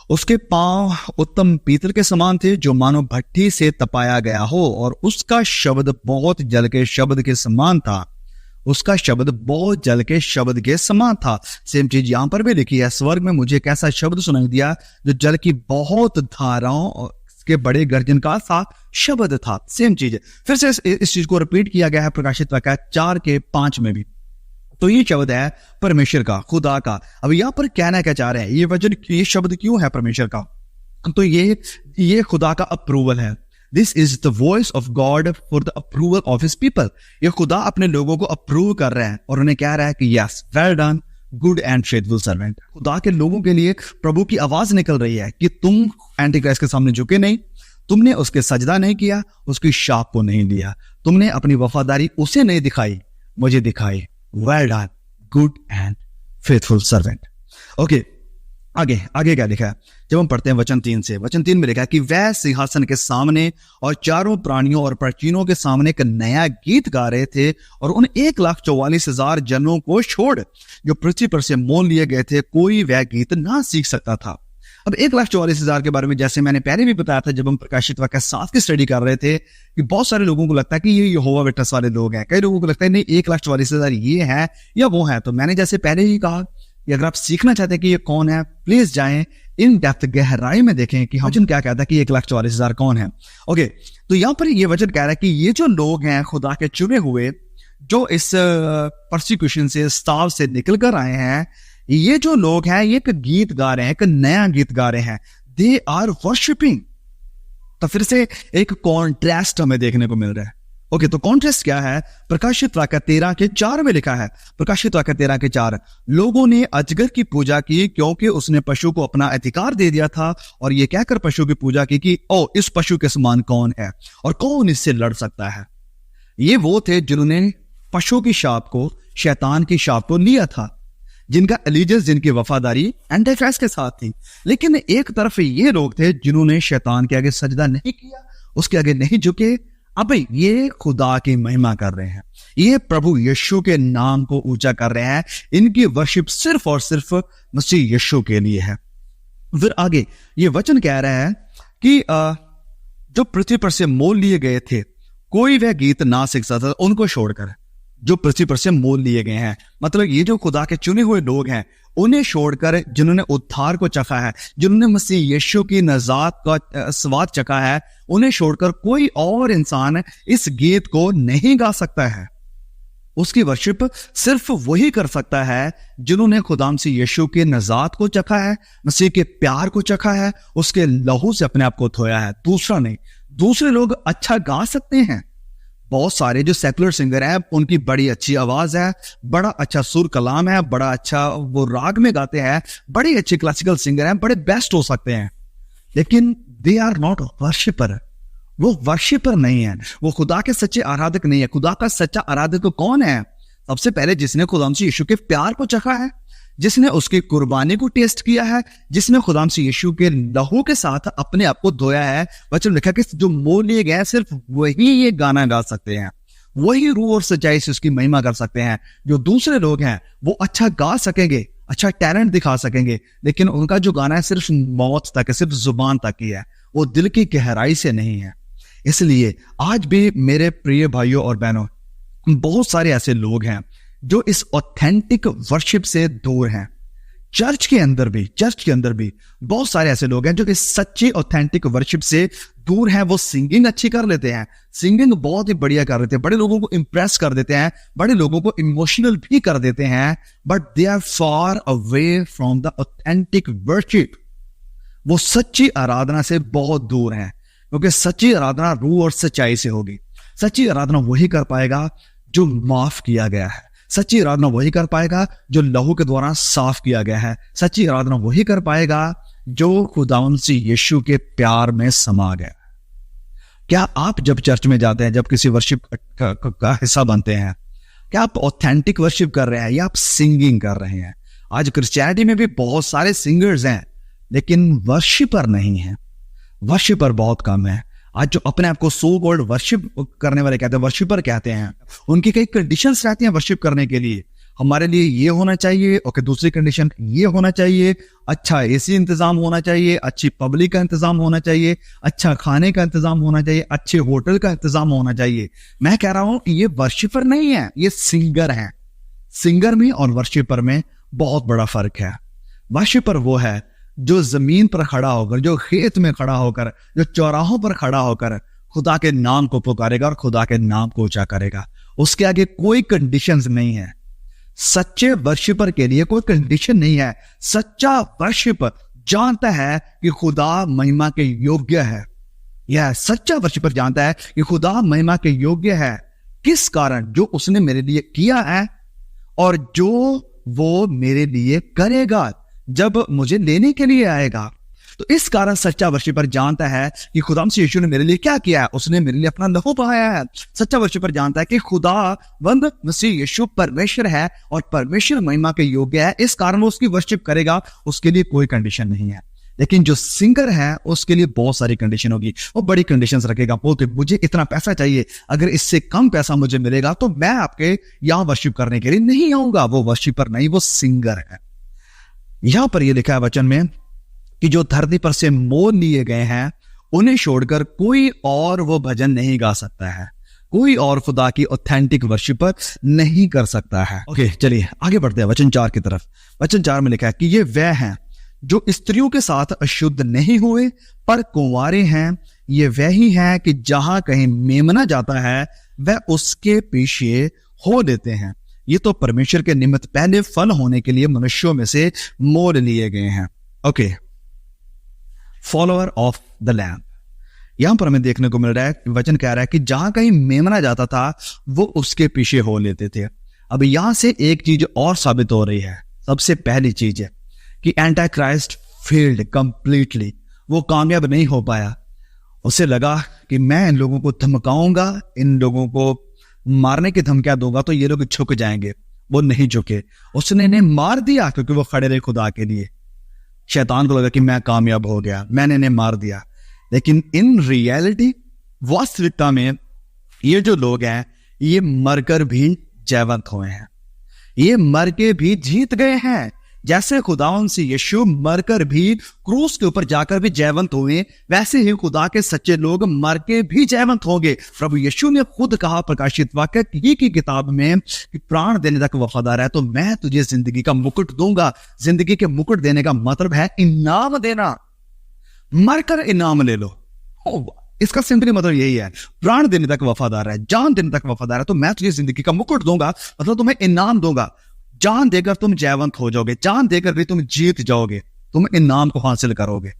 उसके पांव उत्तम पीतल के समान थे जो मानो भट्टी से तपाया गया हो, और उसका शब्द बहुत जल के शब्द के समान था। उसका शब्द बहुत जल के शब्द के समान था। सेम चीज यहां पर भी लिखी है, स्वर्ग में मुझे एक ऐसा शब्द सुनाई दिया जो जल की बहुत धाराओं के बड़े गर्जन का सा शब्द था। सेम चीज है, फिर से इस चीज को रिपीट किया गया है प्रकाशित वाक्य 4 के 5 में भी। तो ये शब्द है परमेश्वर का, खुदा का। अब यहां पर कहना क्या चाह रहे हैं, ये शब्द क्यों है परमेश्वर का? तो ये खुदा का अप्रूवल है। This is the voice of God for the approval of his people. ये खुदा अपने लोगों को अप्रूव कर रहा है और उन्हें कह रहा है कि yes, well done, good and faithful servant. खुदा के लोगों के लिए प्रभु की आवाज निकल रही है कि तुम एंटी क्राइस्ट के सामने झुके नहीं, तुमने उसके सजदा नहीं किया, उसकी शाप को नहीं लिया, तुमने अपनी वफादारी उसे नहीं दिखाई, मुझे दिखाई। Well done, good and faithful servant. Okay, आगे क्या लिखा है? जब हम पढ़ते हैं वचन 3 में लिखा है कि वह सिंहासन के सामने और चारों प्राणियों और प्राचीनों के सामने एक नया गीत गा रहे थे, और उन 1,44,000 जनों को छोड़ जो पृथ्वी पर से मोल लिए गए थे, कोई वह गीत ना सीख सकता था। अब 1,44,000 के बारे में जैसे मैंने पहले भी बताया था जब हम प्रकाशित वाक्य 7 की स्टडी कर रहे थे, कि बहुत सारे लोगों को लगता है कि ये यहोवा विटनेस वाले लोग हैं, कई लोगों को लगता है नहीं 1,44,000 ये है या वो है। तो मैंने जैसे पहले ही कहा कि अगर आप सीखना चाहते हैं कि ये कौन है, प्लीज जाएं इन डेप्थ, गहराई में देखें कि वचन क्या कहता है कि 1,44,000 कौन है। ओके, तो यहां पर ये वचन कह रहा है कि ये जो लोग हैं खुदा के चुने हुए, जो इस परसिक्यूशन से, स्ताव से निकल कर आए हैं, ये जो लोग हैं ये एक गीत गा रहे हैं, एक नया गीत गा रहे हैं। They are worshipping. तो फिर से एक कॉन्ट्रास्ट हमें देखने को मिल रहा है। ओके, तो कॉन्ट्रास्ट क्या है? प्रकाशित वाक्य 13 के 4 में लिखा है, प्रकाशित वाक्य 13 के 4, लोगों ने अजगर की पूजा की क्योंकि उसने पशु को अपना अधिकार दे दिया था, और ये कहकर पशु की पूजा की कि ओ, इस पशु के समान कौन है और कौन इससे लड़ सकता है। ये वो थे जिन्होंने पशु की शाप को, शैतान की शाप को लिया था। जिनका एलिजेंस, जिनकी वफादारी एंटीक्राइस्ट के साथ थी। लेकिन एक तरफ ये लोग थे जिन्होंने शैतान के आगे सजदा नहीं किया, उसके आगे नहीं झुके। अब ये खुदा की महिमा कर रहे हैं, ये प्रभु यीशु के नाम को ऊंचा कर रहे हैं। इनकी वर्शिप सिर्फ और सिर्फ मसीह यीशु के लिए है। फिर आगे ये वचन कह रहा है कि जो पृथ्वी पर से मोल लिए गए थे, कोई वह गीत ना सीख सकता, उनको छोड़कर। जो पृथ्वी पर से मोल लिए गए हैं, मतलब ये जो खुदा के चुने हुए लोग हैं, उन्हें छोड़कर, जिन्होंने उद्धार को चखा है, जिन्होंने मसीह यीशु की नजात का स्वाद चखा है, उन्हें छोड़कर कोई और इंसान इस गीत को नहीं गा सकता है। उसकी वर्शिप सिर्फ वही कर सकता है जिन्होंने खुदा मसीह यीशु के नजात को चखा है, मसीह के प्यार को चखा है, उसके लहू से अपने आप को धोया है, दूसरा नहीं। दूसरे लोग अच्छा गा सकते हैं, बहुत सारे जो सेकुलर सिंगर हैं उनकी बड़ी अच्छी आवाज है, बड़ा अच्छा सुर कलाम है, बड़ा अच्छा वो राग में गाते हैं, बड़े अच्छे क्लासिकल सिंगर हैं, बड़े बेस्ट हो सकते हैं, लेकिन दे आर नॉट वर्शिपर। वो वर्शिपर नहीं है, वो खुदा के सच्चे आराधक नहीं है। खुदा का सच्चा आराधक कौन है? सबसे पहले जिसने खुदा मसीह यीशु के प्यार को चखा है, जिसने उसकी कुर्बानी को टेस्ट किया है, जिसने खुदा मसीह यीशु के लहू के साथ अपने आप को धोया है। वचन लिखा कि जो मोल लिए गए सिर्फ वही ये गाना गा सकते हैं, वही रूह और सच्चाई से उसकी महिमा कर सकते हैं। जो दूसरे लोग हैं वो अच्छा गा सकेंगे, अच्छा टैलेंट दिखा सकेंगे, लेकिन उनका जो गाना है सिर्फ मौत तक है, सिर्फ जुबान तक ही है, वो दिल की गहराई से नहीं है। इसलिए आज भी मेरे प्रिय भाइयों और बहनों, बहुत सारे ऐसे लोग हैं जो इस ऑथेंटिक वर्शिप से दूर हैं। चर्च के अंदर भी बहुत सारे ऐसे लोग हैं जो इस सच्ची ऑथेंटिक वर्शिप से दूर हैं। वो सिंगिंग अच्छी कर लेते हैं, सिंगिंग बहुत ही बढ़िया कर लेते हैं, बड़े लोगों को इंप्रेस कर देते हैं, बड़े लोगों को इमोशनल भी कर देते हैं, but they are far away from the authentic worship. वो सच्ची आराधना से बहुत दूर हैं, क्योंकि सच्ची आराधना रूह और सच्चाई से होगी। सच्ची आराधना वही कर पाएगा जो माफ किया गया है, सच्ची आराधना वही कर पाएगा जो लहू के द्वारा साफ किया गया है, सच्ची आराधना वही कर पाएगा जो खुदावंद मसीह यीशु के प्यार में समा गया। क्या आप जब चर्च में जाते हैं, जब किसी वर्शिप का हिस्सा बनते हैं, क्या आप ऑथेंटिक वर्शिप कर रहे हैं या आप सिंगिंग कर रहे हैं? आज क्रिश्चियनिटी में भी बहुत सारे सिंगर्स हैं, लेकिन वर्शिपर नहीं है, वर्शिपर बहुत कम है। आज जो अपने आप को सो कॉल्ड वर्शिप करने वाले कहते हैं, वर्शिपर कहते हैं, उनकी कई कंडीशंस रहती हैं वर्शिप करने के लिए। हमारे लिए ये होना चाहिए, ओके, दूसरी कंडीशन ये होना चाहिए, अच्छा एसी इंतजाम होना चाहिए, अच्छी पब्लिक का इंतजाम होना चाहिए, अच्छा खाने का इंतजाम होना चाहिए, अच्छे होटल का इंतजाम होना चाहिए। मैं कह रहा हूं ये वर्शिपर नहीं है, ये सिंगर है। सिंगर में और वर्शिपर में बहुत बड़ा फर्क है। वर्शिपर वो है जो जमीन पर खड़ा होकर, जो खेत में खड़ा होकर, जो चौराहों पर खड़ा होकर खुदा के नाम को पुकारेगा और खुदा के नाम को ऊंचा करेगा। उसके आगे कोई कंडीशंस नहीं है। सच्चे वर्शिपर के लिए कोई कंडीशन नहीं है। सच्चा वर्शिपर जानता है कि खुदा महिमा के योग्य है। यह सच्चा वर्शिपर जानता है कि खुदा महिमा के योग्य है। किस कारण? जो उसने मेरे लिए किया है और जो वो मेरे लिए करेगा जब मुझे लेने के लिए आएगा। तो इस कारण सच्चा वर्शिपर जानता है कि खुदा मसीह यीशु ने मेरे लिए क्या किया है, उसने मेरे लिए अपना लहू बहाया है। सच्चा वर्शिपर जानता है कि खुदावंद मसीह यीशु परमेश्वर है और परमेश्वर महिमा के योग्य है, इस कारण वो उसकी वर्शिप करेगा, उसके लिए कोई कंडीशन नहीं है। लेकिन जो सिंगर है उसके लिए बहुत सारी कंडीशन होगी, वो बड़ी कंडीशंस रखेगा। बोलते मुझे इतना पैसा चाहिए, अगर इससे कम पैसा मुझे मिलेगा तो मैं आपके यहां वर्शिप करने के लिए नहीं आऊंगा। वो वर्शिपर नहीं, वो सिंगर है। यहां पर यह लिखा है वचन में कि जो धरती पर से मोल लिए गए हैं उन्हें छोड़कर कोई और वो भजन नहीं गा सकता है, कोई और खुदा की ऑथेंटिक वर्शिपर नहीं कर सकता है। ओके, चलिए आगे बढ़ते हैं वचन 4 की तरफ। वचन 4 में लिखा है कि ये वह हैं जो स्त्रियों के साथ अशुद्ध नहीं हुए पर कुंवारे हैं। ये वह ही है कि जहां कहीं मेमना जाता है वह उसके पीछे हो लेते हैं। ये तो परमेश्वर के निमित्त पहले फल होने के लिए मनुष्यों में से मोल लिए गए हैं। Okay, follower of the lamb. यहां पर हमें देखने को मिल रहा है, वचन कह रहा है कि जहां कहीं मेमना जाता था वो उसके पीछे हो लेते थे। अब यहां से एक चीज और साबित हो रही है। सबसे पहली चीज है कि एंटी क्राइस्ट फेल्ड कंप्लीटली, वो कामयाब नहीं हो पाया। उसे लगा कि मैं इन लोगों को धमकाऊंगा, इन लोगों को मारने की धमकियां दूंगा तो ये लोग झुक जाएंगे। वो नहीं झुके, उसने इन्हें मार दिया क्योंकि वो खड़े रहे खुदा के लिए। शैतान को लगा कि मैं कामयाब हो गया, मैंने इन्हें मार दिया। लेकिन इन रियलिटी, वास्तविकता में ये जो लोग हैं ये मरकर भी जयवंत हुए हैं, ये मर के भी जीत गए हैं। जैसे खुदावंद से यीशु मरकर भी क्रूस के ऊपर जाकर भी जयवंत हुए, वैसे ही खुदा के सच्चे लोग मर के भी जयवंत होंगे। प्रभु यीशु ने खुद कहा प्रकाशित वाक्य की किताब में कि प्राण देने तक वफादार है तो मैं तुझे जिंदगी का मुकुट दूंगा। जिंदगी के मुकुट देने का मतलब है इनाम देना, मरकर इनाम ले लो। इसका सिंपली मतलब यही है, प्राण देने तक वफादार है, जान देने तक वफादार है तो मैं तुझे जिंदगी का मुकुट दूंगा, मतलब तुम्हें इनाम दूंगा। जान देकर तुम जयवंत हो जाओगे, जान देकर भी तुम जीत जाओगे, तुम इनाम को हासिल करोगे।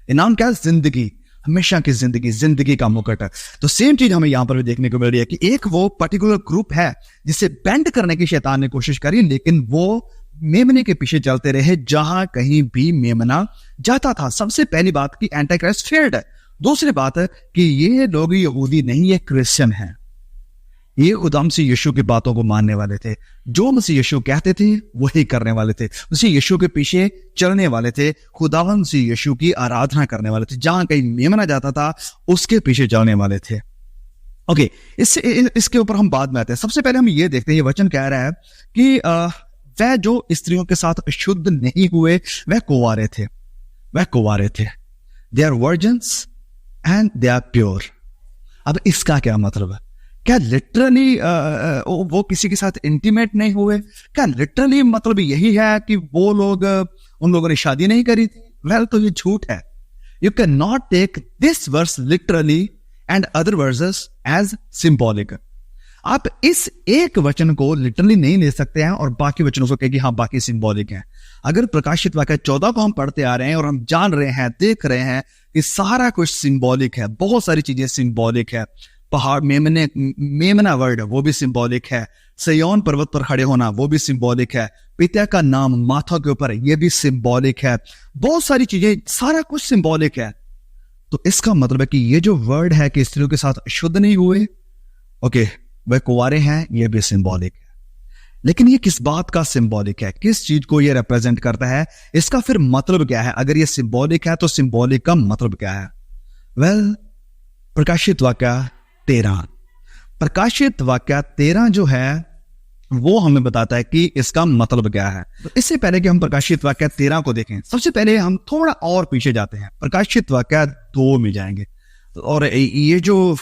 इनाम क्या है? जिंदगी, हमेशा की जिंदगी, जिंदगी का मुकुट। तो सेम चीज हमें यहां पर भी देखने को मिल रही है कि एक वो पर्टिकुलर ग्रुप है जिसे बेंड करने की शैतान ने कोशिश करी, लेकिन वो मेमने के पीछे चलते रहे जहां कहीं भी मेमना जाता था। सबसे पहली बात कि एंटी क्राइस्ट फेल्ड है। दूसरी बात है कि ये लोग यहूदी नहीं, ये क्रिश्चियन हैं। ये खुदा मसीह यीशु की बातों को मानने वाले थे, जो मसीह यीशु कहते थे वही करने वाले थे, मसीह यीशु के पीछे चलने वाले थे, खुदावंद मसीह यीशु की आराधना करने वाले थे। जहां कहीं मेमना जाता था उसके पीछे चलने वाले थे। ओके, इसके ऊपर हम बाद में आते हैं। सबसे पहले हम ये देखते हैं, ये वचन कह रहा है कि वह जो स्त्रियों के साथ शुद्ध नहीं हुए वह कुंवारे थे, वह कुंवारे थे। They are virgins and they are pure. अब इसका क्या मतलब है? क्या लिटरली वो किसी के साथ इंटीमेट नहीं हुए? क्या लिटरली मतलब यही है कि वो लोग, उन लोगों ने शादी नहीं करी थी? वेल, तो ये झूठ है। You can not take this verse literally and other verses as symbolic. आप इस एक वचन को लिटरली नहीं ले सकते हैं और बाकी वचनों को कहें कि हाँ बाकी सिंबॉलिक हैं। अगर प्रकाशित वाक्य 14 को हम पढ़ते आ रहे हैं और हम जान रहे हैं, देख रहे हैं कि सारा कुछ सिंबॉलिक है, बहुत सारी चीजें सिंबॉलिक है। पहाड़, मेमना वर्ड वो भी सिंबॉलिक है, सिय्योन पर्वत पर खड़े होना वो भी सिंबॉलिक है, पिता का नाम माथा के ऊपर ये भी सिंबॉलिक है, बहुत सारी चीजें, सारा कुछ सिंबॉलिक है। तो इसका मतलब है कि ये जो वर्ड है कि स्त्रियों के साथ शुद्ध नहीं हुए, ओके, वह कुंवारे हैं, ये भी सिंबॉलिक है। लेकिन ये किस बात का सिंबॉलिक है? किस चीज को ये रिप्रेजेंट करता है? इसका फिर मतलब क्या है? अगर ये सिंबॉलिक है तो सिंबॉलिक का मतलब क्या है? वेल, प्रकाशित वाक्य 13, प्रकाशित वाक्य 13 जो है वो हमें बताता है कि इसका मतलब क्या है। तो इससे पहले कि हम प्रकाशित वाक्य 13 को देखें, सबसे पहले हम थोड़ा और पीछे जाते हैं, प्रकाशित वाक्य 2 में जाएंगे। और ये जो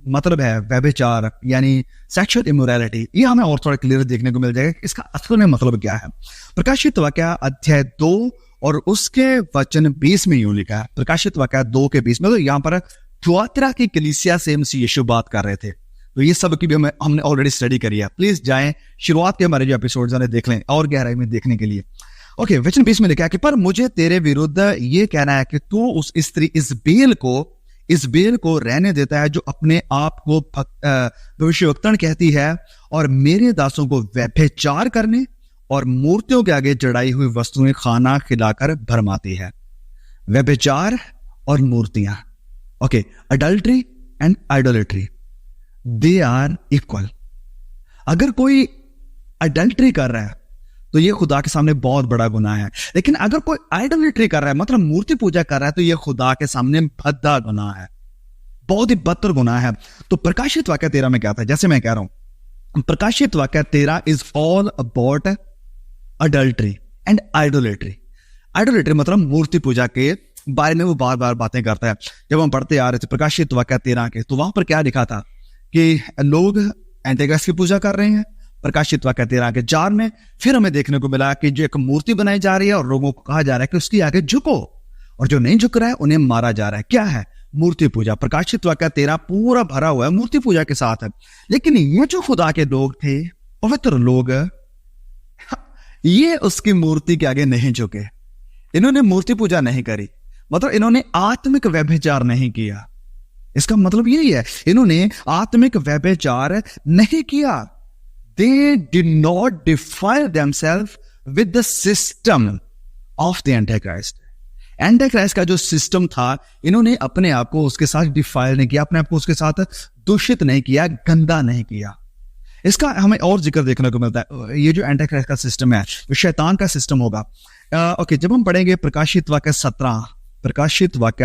मतलब है व्यभिचार यानी सेक्सुअल इमोरलिटी, ये हमें और थोड़ा क्लियर देखने को मिल जाएगा कि इसका असल में मतलब क्या है। प्रकाशित वाक्य अध्याय 2 और उसके वचन 20 में यूं लिखा है, प्रकाशित वाक्य 2 के 20 में। तो यहाँ पर थुआतिरा की कलीसिया से मसीह यीशु बात कर रहे थे, तो ये सब की भी हमने ऑलरेडी स्टडी करी है। प्लीज जाएं, शुरुआत के हमारे जो एपिसोड्स हैं देख लें और गहराई में देखने के लिए। ओके, वचन 20 में लिखा है कि पर मुझे तेरे विरुद्ध ये कहना है कि तू उस स्त्री इज़बेल को रहने देता है जो अपने आप को भविष्यवक्ता कहती है और मेरे दासों को व्यभिचार करने और मूर्तियों के आगे चढ़ाई हुई वस्तुएं खाना खिलाकर भरमाती है। व्यभिचार और मूर्तियां, okay, adultery and idolatry, they are equal. अगर कोई अडल्ट्री कर रहा है तो ये खुदा के सामने बहुत बड़ा गुनाह है, लेकिन अगर कोई आइडोलेट्री कर रहा है मतलब मूर्ति पूजा कर रहा है तो ये खुदा के सामने भद्दा गुनाह है, बहुत ही बदतर गुनाह है। तो प्रकाशित वाक्य 13 में क्या था? जैसे मैं कह रहा हूं, प्रकाशित वाक्य 13 is all about adultery and idolatry. Idolatry मतलब मूर्ति पूजा के बारे में वो बार बार बातें करता है। जब हम पढ़ते आ रहे थे प्रकाशित वाक्य 13 के, तो वहां पर क्या लिखा था कि लोग एंटीक्राइस्ट की पूजा कर रहे हैं। प्रकाशित वाक्य 13 के 4 में फिर हमें देखने को मिला कि जो एक मूर्ति बनाई जा रही है और लोगों को कहा जा रहा है कि उसकी आगे झुको, और जो नहीं झुक रहा है उन्हें मारा जा रहा है। क्या है? मूर्ति पूजा। प्रकाशित वाक्य 13 पूरा भरा हुआ है मूर्ति पूजा के साथ है। लेकिन ये जो खुदा के लोग थे, पवित्र लोग, ये उसकी मूर्ति के आगे नहीं झुके, इन्होंने मूर्ति पूजा नहीं करी, मतलब इन्होंने आत्मिक व्यभिचार नहीं किया। इसका मतलब यही है, इन्होंने आत्मिक व्यभिचार नहीं किया। They did not defile themselves with the system of the Antichrist. Antichrist का जो सिस्टम था, इन्होंने अपने आप को उसके साथ डिफाइल नहीं किया, अपने आप को उसके साथ दूषित नहीं किया, गंदा नहीं किया। इसका हमें और जिक्र देखने को मिलता है। ये जो एंटी क्राइस्ट का सिस्टम है, जो शैतान का सिस्टम होगा। ओके, जब हम पढ़ेंगे प्रकाशित वाक्य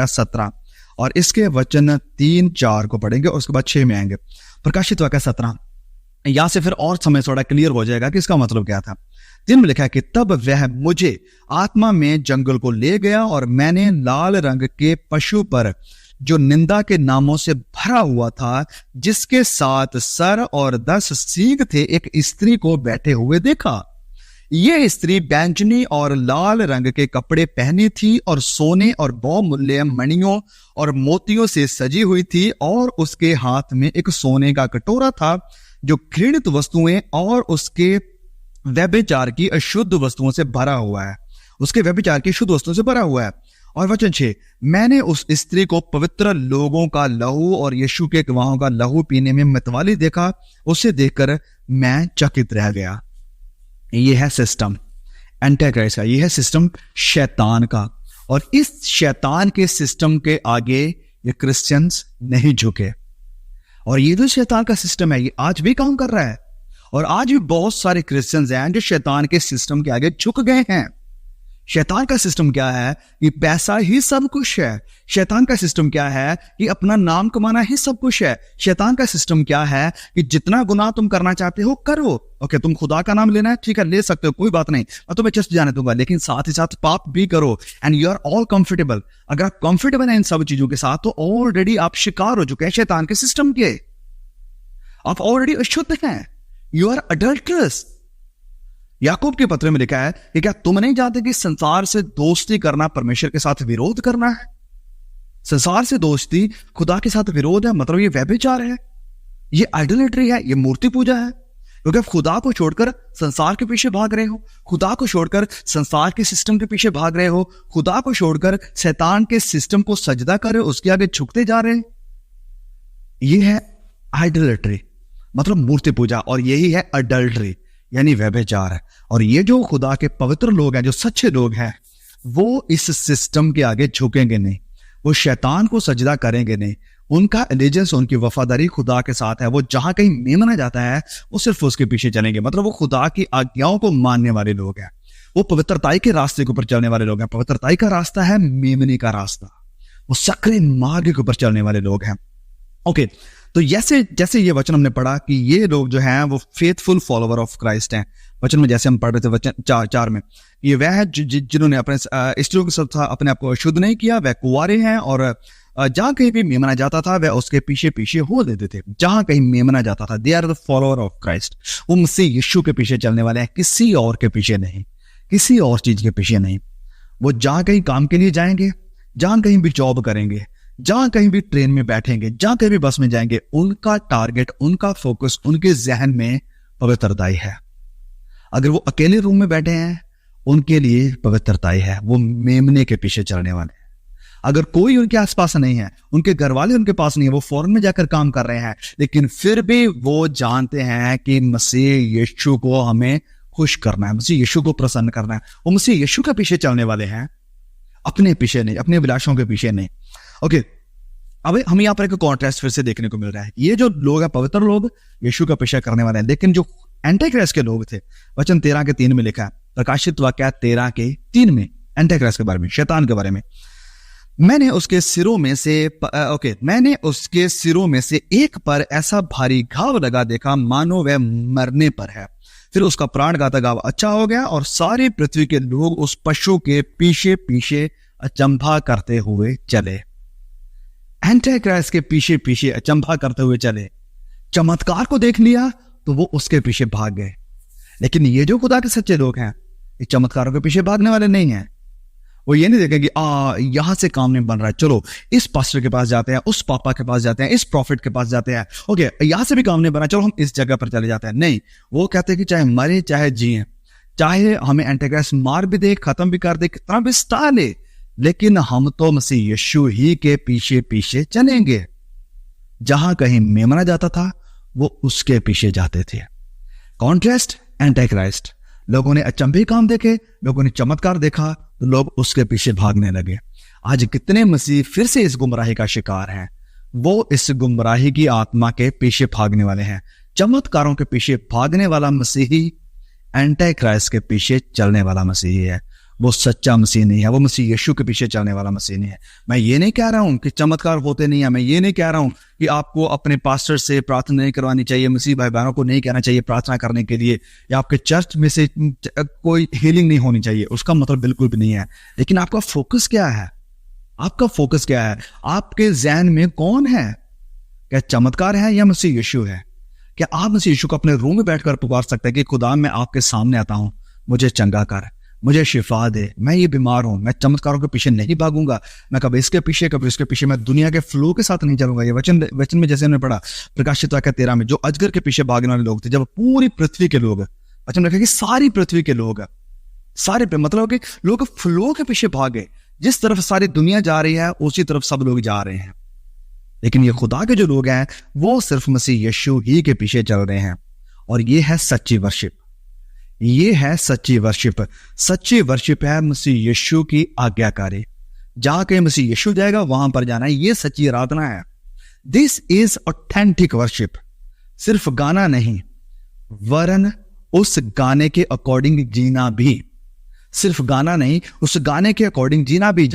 17 और इसके वचन 3-4 को पढ़ेंगे और उसके बाद 6 में आएंगे। प्रकाशित वाक्य 17, यहां से फिर और समय थोड़ा क्लियर हो जाएगा कि इसका मतलब क्या था। 3 में लिखा है कि तब वह मुझे आत्मा में जंगल को ले गया और मैंने लाल रंग के पशु पर, जो निंदा के नामों से भरा हुआ था, जिसके 7 सर और 10 सींग थे, एक स्त्री को बैठे हुए देखा। यह स्त्री बैंगनी और लाल रंग के कपड़े पहनी थी और सोने और बहुमूल्य मणियों और मोतियों से सजी हुई थी, और उसके हाथ में एक सोने का कटोरा था जो घृणित वस्तुएं और उसके व्यभिचार की अशुद्ध वस्तुओं से भरा हुआ है। उसके व्यभिचार की शुद्ध वस्तुओं से भरा हुआ है। और वचन 6, मैंने उस स्त्री को पवित्र लोगों का लहू और यीशु के गवाहों का लहू पीने में मतवाली देखा। उसे देखकर मैं चकित रह गया। यह है सिस्टम एंटी क्राइस्ट का, यह है सिस्टम शैतान का। और इस शैतान के सिस्टम के आगे ये क्रिश्चियंस नहीं झुके। और ये जो शैतान का सिस्टम है, ये आज भी काम कर रहा है। और आज भी बहुत सारे क्रिश्चियंस हैं जो शैतान के सिस्टम के आगे झुक गए हैं। शैतान का सिस्टम क्या है कि पैसा ही सब कुछ है। शैतान का सिस्टम क्या है कि अपना नाम कमाना ही सब कुछ है। शैतान का सिस्टम क्या है कि जितना गुनाह तुम करना चाहते हो करो। ओके, तुम खुदा का नाम लेना है, ठीक है, ले सकते हो, कोई बात नहीं, मैं तुम्हें जस्ट जाने दूंगा, लेकिन साथ ही साथ पाप भी करो। And you are all comfortable. अगर आप कंफर्टेबल हैं इन सब चीजों के साथ, तो ऑलरेडी आप शिकार हो चुके हैं शैतान के सिस्टम के। आप ऑलरेडी अशुद्ध हैं। You are अडल्टरस। याकूब के पत्र में लिखा है कि क्या तुम नहीं जानते कि संसार से दोस्ती करना परमेश्वर के साथ विरोध करना है। संसार से दोस्ती खुदा के साथ विरोध है, मतलब ये व्यभिचार है, ये आइडोलेट्री है, ये मूर्ति पूजा है। क्योंकि आप खुदा को छोड़कर संसार के पीछे भाग रहे हो, खुदा को छोड़कर संसार के सिस्टम के पीछे भाग रहे हो, खुदा को छोड़कर शैतान के सिस्टम को सजदा कर रहे हो, उसके आगे झुकते जा रहे हैं। ये है आइडोलेट्री, मतलब मूर्ति पूजा, और यही है अडल्ट्री यानी व्यभिचार है। और ये जो खुदा के पवित्र लोग हैं, जो सच्चे लोग हैं, वो इस सिस्टम के आगे झुकेंगे नहीं, वो शैतान को सजदा करेंगे नहीं। उनका एलिजेंस, उनकी वफादारी खुदा के साथ है। वो जहां कहीं मेमना जाता है वो सिर्फ उसके पीछे चलेंगे, मतलब वो खुदा की आज्ञाओं को मानने वाले लोग हैं। वो पवित्रताई के रास्ते के ऊपर चलने वाले लोग हैं। पवित्रताई का रास्ता है मेमने का रास्ता, वो सक्रिय मार्ग के ऊपर चलने वाले लोग हैं। ओके, तो जैसे ये वचन हमने पढ़ा कि ये लोग जो हैं वो फेथफुल फॉलोवर ऑफ क्राइस्ट हैं। वचन में जैसे हम पढ़ रहे थे वचन 4 में, ये वह है जिन्होंने अपने स्त्रियों के साथ अपने आप को अशुद्ध नहीं किया, वह कुंवारे हैं, और जहां कहीं भी मेमना जाता था वह उसके पीछे पीछे हो लेते थे। जहां कहीं मेमना जाता था, they are the follower of Christ. वो मसीह यीशु के पीछे चलने वाले हैं, किसी और के पीछे नहीं, किसी और चीज के पीछे नहीं। वो जहां कहीं काम के लिए जाएंगे, जहां कहीं भी जॉब करेंगे, जहां कहीं भी ट्रेन में बैठेंगे, जहां कहीं भी बस में जाएंगे, उनका टारगेट, उनका फोकस, उनके जहन में पवित्रताई है। अगर वो अकेले रूम में बैठे हैं, उनके लिए पवित्रताई है, वो मेमने के पीछे चलने वाले हैं। अगर कोई उनके आसपास नहीं है, उनके घर वाले उनके पास नहीं है, वो फॉरेन में जाकर काम कर रहे हैं, लेकिन फिर भी वो जानते हैं कि मसीह यीशु को हमें खुश करना है, मसीह यीशु को प्रसन्न करना है, वो मसीह यीशु के पीछे चलने वाले हैं, अपने पीछे नहीं, अपने अभिलाषों के पीछे नहीं। ओके, अब हमें यहाँ पर एक कॉन्ट्रास्ट फिर से देखने को मिल रहा है। ये जो लोग हैं पवित्र लोग, यीशु का पीछा करने वाले हैं, लेकिन जो एंटी क्राइस्ट के लोग थे, वचन 13 के 3 में लिखा है, प्रकाशित वाक्य 13 के 3 में, एंटी क्राइस्ट के बारे में, शैतान के बारे में, मैंने उसके सिरों में से एक पर ऐसा भारी घाव लगा देखा, मानो वह मरने पर है। फिर उसका प्राण गाता घाव अच्छा हो गया, और सारी पृथ्वी के लोग उस पशु के पीछे पीछे अचंभा करते हुए चले। एंटी क्राइस्ट के पीछे पीछे अचंभा करते हुए चले। चमत्कार को देख लिया तो वो उसके पीछे भाग गए। लेकिन ये जो खुदा के सच्चे लोग हैं, ये चमत्कारों के पीछे भागने वाले नहीं हैं। वो ये नहीं देखेंगे यहां से काम नहीं बन रहा है, चलो इस पास्टर के पास जाते हैं, उस पापा के पास जाते हैं, इस प्रॉफिट के पास जाते हैं, ओके यहां से भी काम नहीं बना, चलो हम इस जगह पर चले जाते हैं। नहीं, वो कहते हैं कि चाहे मरे चाहे जिए, चाहे हमें एंटी क्राइस्ट मार भी दे, खत्म भी कर दे, कितना भी स्टार ले, लेकिन हम तो मसीह यीशु ही के पीछे पीछे चलेंगे। जहां कहीं मेमना जाता था वो उसके पीछे जाते थे। Contrast anti Christ. लोगों ने अचंभे काम देखे, लोगों ने चमत्कार देखा, तो लोग उसके पीछे भागने लगे। आज कितने मसीह फिर से इस गुमराही का शिकार हैं। वो इस गुमराही की आत्मा के पीछे भागने वाले हैं। चमत्कारों के पीछे भागने वाला मसीही एंटी क्राइस्ट के पीछे चलने वाला मसीही है। वो सच्चा मसीह नहीं है, वो मसीह यीशु के पीछे चलने वाला मसीह नहीं है। मैं ये नहीं कह रहा हूं कि चमत्कार होते नहीं है, मैं ये नहीं कह रहा हूं कि आपको अपने पास्टर से प्रार्थना नहीं करवानी चाहिए, मसीह भाई बहनों को नहीं कहना चाहिए प्रार्थना करने के लिए, या आपके चर्च में से कोई हीलिंग नहीं होनी चाहिए, उसका मतलब बिल्कुल भी नहीं है। लेकिन आपका फोकस क्या है? आपका फोकस क्या है? आपके ज़हन में कौन है? क्या चमत्कार है या मसीह यीशु है? क्या आप मसीह यीशु को अपने रूम में बैठकर पुकार सकते हैं कि खुदा मैं आपके सामने आता हूं, मुझे चंगा कर, मुझे शिफा दे, मैं ये बीमार हूं, मैं चमत्कारों के पीछे नहीं भागूंगा, मैं कभी इसके पीछे कभी इसके पीछे, मैं दुनिया के फ्लो के साथ नहीं चलूंगा। ये वचन में जैसे हमने पढ़ा प्रकाशित वाक्य 13 में, जो अजगर के पीछे भागने वाले लोग थे, जब पूरी पृथ्वी के लोग, वचन में लिखा कि सारी पृथ्वी के लोग, सारे मतलब कि लोग फ्लो के पीछे भागे, जिस तरफ सारी दुनिया जा रही है उसी तरफ सब लोग जा रहे हैं। लेकिन ये खुदा के जो लोग हैं वो सिर्फ मसीह यीशु ही के पीछे चल रहे हैं, और ये है सच्ची वर्शिप। ये है सच्ची वर्शिप। सच्ची वर्शिप है मसीह यीशु की आज्ञाकारी। जहां कहीं मसीह यीशु जाएगा वहां पर जाना है, ये सच्ची आराधना है। This is authentic worship. सिर्फ गाना नहीं, वरन उस गाने के अकॉर्डिंग जीना भी। सिर्फ गाना नहीं, उस गाने के अकॉर्डिंग जीना भी।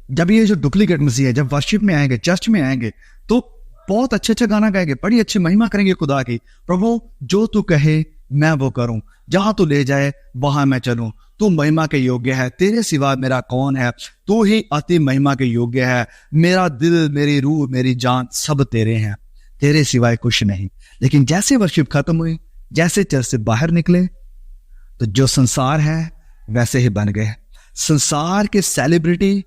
जब ये जो डुप्लीकेट मसीह है जब वर्शिप में आएंगे, चर्च में आएंगे, तो बहुत अच्छे गाना गाएंगे, बड़ी अच्छी महिमा करेंगे खुदा की। प्रभु जो तू कहे मैं वो करूं, जहां तू ले जाए वहां मैं चलूं, तू महिमा के योग्य है, तेरे सिवा मेरा कौन है, तू ही अति महिमा के योग्य है, मेरा दिल, मेरी रूह, मेरी जान सब तेरे हैं, तेरे सिवाय कुछ नहीं। लेकिन जैसे वर्शिप खत्म हुई, जैसे चर्च से बाहर निकले, तो जो संसार है वैसे ही बन गए। संसार के सेलिब्रिटी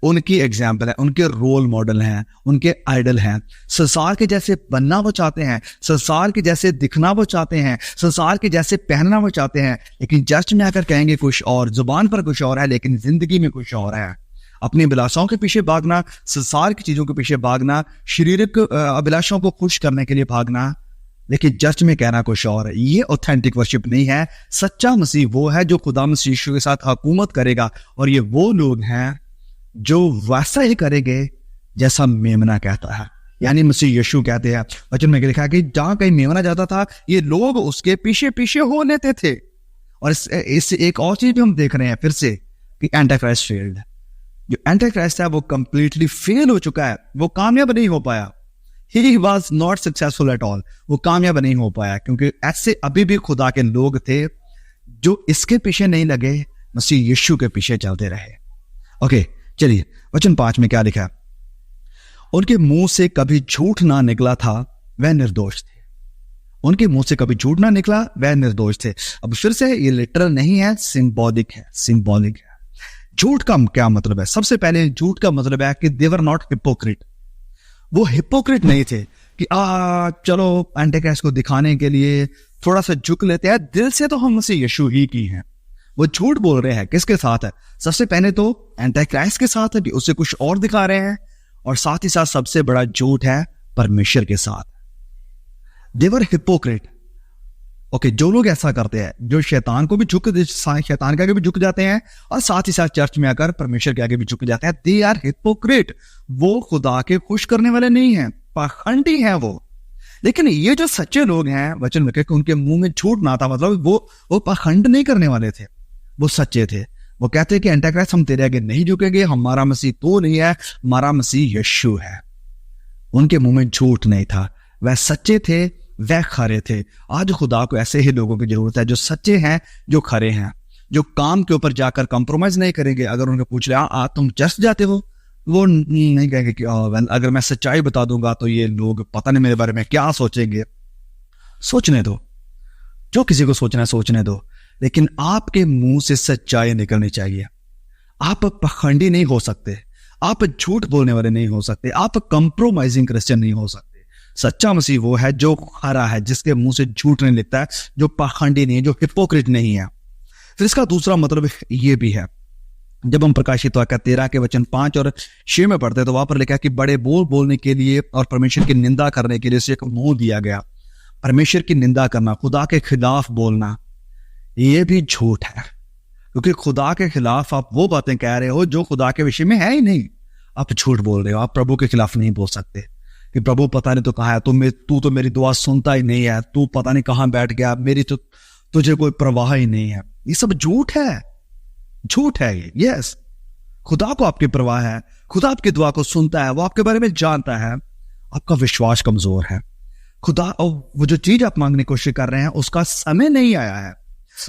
उनकी एग्जाम्पल है, उनके रोल मॉडल हैं, उनके आइडल हैं। संसार के जैसे बनना वो चाहते हैं, संसार के जैसे दिखना वो चाहते हैं, संसार के जैसे पहनना वो चाहते हैं। लेकिन चर्च में आकर कहेंगे कुछ और, जुबान पर कुछ और है, लेकिन जिंदगी में कुछ और है। अपनी अभिलाषाओं के पीछे भागना, संसार की चीजों के पीछे भागना, शारीरिक अभिलाषाओं को खुश करने के लिए भागना, लेकिन चर्च में कहना कुछ और है। ये ऑथेंटिक वर्शिप नहीं है। सच्चा मसीह वो है जो खुदा मसीह यीशु के साथ हुकूमत करेगा, और ये वो लोग हैं जो वैसा ही करेंगे जैसा मेमना कहता है, यानी मसीह यीशु कहते हैं। वचन में लिखा है कि जहां कहीं मेमना जाता था ये लोग उसके पीछे पीछे हो लेते थे। और इससे एक और चीज भी हम देख रहे हैं फिर से कि एंटी क्राइस्ट फेल्ड। जो एंटी क्राइस्ट है वो कंप्लीटली फेल हो चुका है, वो कामयाब नहीं हो पाया। He was not successful at all. वो कामयाब नहीं हो पाया क्योंकि ऐसे अभी भी खुदा के लोग थे जो इसके पीछे नहीं लगे, मसीह यीशु के पीछे चलते रहे। ओके, चलिए वचन 5 में क्या लिखा है? उनके मुंह से कभी झूठ ना निकला था, वह निर्दोष थे। उनके मुंह से कभी झूठ ना निकला, वह निर्दोष थे। अब फिर से ये लिटरल नहीं है, सिंबॉलिक है। सिंबॉलिक है। झूठ का क्या मतलब है? सबसे पहले झूठ का मतलब है कि दे वर नॉट हिपोक्रेट। वो हिपोक्रेट नहीं थे कि चलो एंटी क्राइस्ट को दिखाने के लिए थोड़ा सा झुक लेते हैं, दिल से तो हम मसीह यीशु ही की हैं। वो झूठ बोल रहे हैं किसके साथ है? सबसे पहले तो एंटी क्राइस्ट के साथ है कि उसे कुछ और दिखा रहे हैं, और साथ ही साथ सबसे बड़ा झूठ है परमेश्वर के साथ। देवर हिपोक्रेट। ओके, जो लोग ऐसा करते हैं, जो शैतान को भी शैतान के आगे भी झुक जाते हैं, और साथ ही साथ चर्च में आकर परमेश्वर के आगे भी झुक जाते हैं, दे आर हिपोक्रेट। वो खुदा के खुश करने वाले नहीं हैं, पाखंडी हैं वो। लेकिन ये जो सच्चे लोग हैं, वचन में कि उनके मुंह में झूठ ना था, मतलब वो पाखंड नहीं करने वाले थे, वो सच्चे थे। वो कहते हैं कि एंटी क्राइस्ट हम तेरे आगे नहीं झुकेंगे, हमारा मसीह तो नहीं है, हमारा मसीह यीशु है। उनके मुंह में झूठ नहीं था, वह सच्चे थे, वह खरे थे। आज खुदा को ऐसे ही लोगों की जरूरत है जो सच्चे हैं, जो खरे हैं, जो काम के ऊपर जाकर कॉम्प्रोमाइज नहीं करेंगे। अगर उनको पूछ लिया तुम चर्च जाते हो, वो नहीं कहेंगे कि अगर मैं सच्चाई बता दूंगा तो ये लोग पता नहीं मेरे बारे में क्या सोचेंगे। सोचने दो, जो किसी को सोचना है सोचने दो, लेकिन आपके मुंह से सच्चाई निकलनी चाहिए। आप पखंडी नहीं हो सकते, आप झूठ बोलने वाले नहीं हो सकते, आप कंप्रोमाइजिंग क्रिश्चियन नहीं हो सकते। सच्चा मसीह वो है जो खरा है, जिसके मुंह से झूठ नहीं निकलता है, जो पखंडी नहीं है, जो हिपोक्रेट नहीं है। फिर इसका दूसरा मतलब ये भी है, जब हम प्रकाशित वाक्य 13 के वचन 5 और 6 में पढ़ते हैं तो वहां पर लिखा है कि बड़े बोल बोलने के लिए और परमेश्वर की निंदा करने के लिए उसे एक मुंह दिया गया। परमेश्वर की निंदा करना, खुदा के खिलाफ बोलना, ये भी झूठ है, क्योंकि खुदा के खिलाफ आप वो बातें कह रहे हो जो खुदा के विषय में है ही नहीं। आप झूठ बोल रहे हो, आप प्रभु के खिलाफ नहीं बोल सकते। कि प्रभु पता नहीं तो कहाँ है, तू तो मेरी दुआ सुनता ही नहीं है, तू पता नहीं कहाँ बैठ गया, मेरी तो तुझे कोई परवाह ही नहीं है। ये सब झूठ है, झूठ है ये। यस, खुदा को आपकी परवाह है, खुदा आपकी दुआ को सुनता है, वो आपके बारे में जानता है। आपका विश्वास कमजोर है। खुदा और वो जो चीज आप मांगने की कोशिश कर रहे हैं उसका समय नहीं आया है।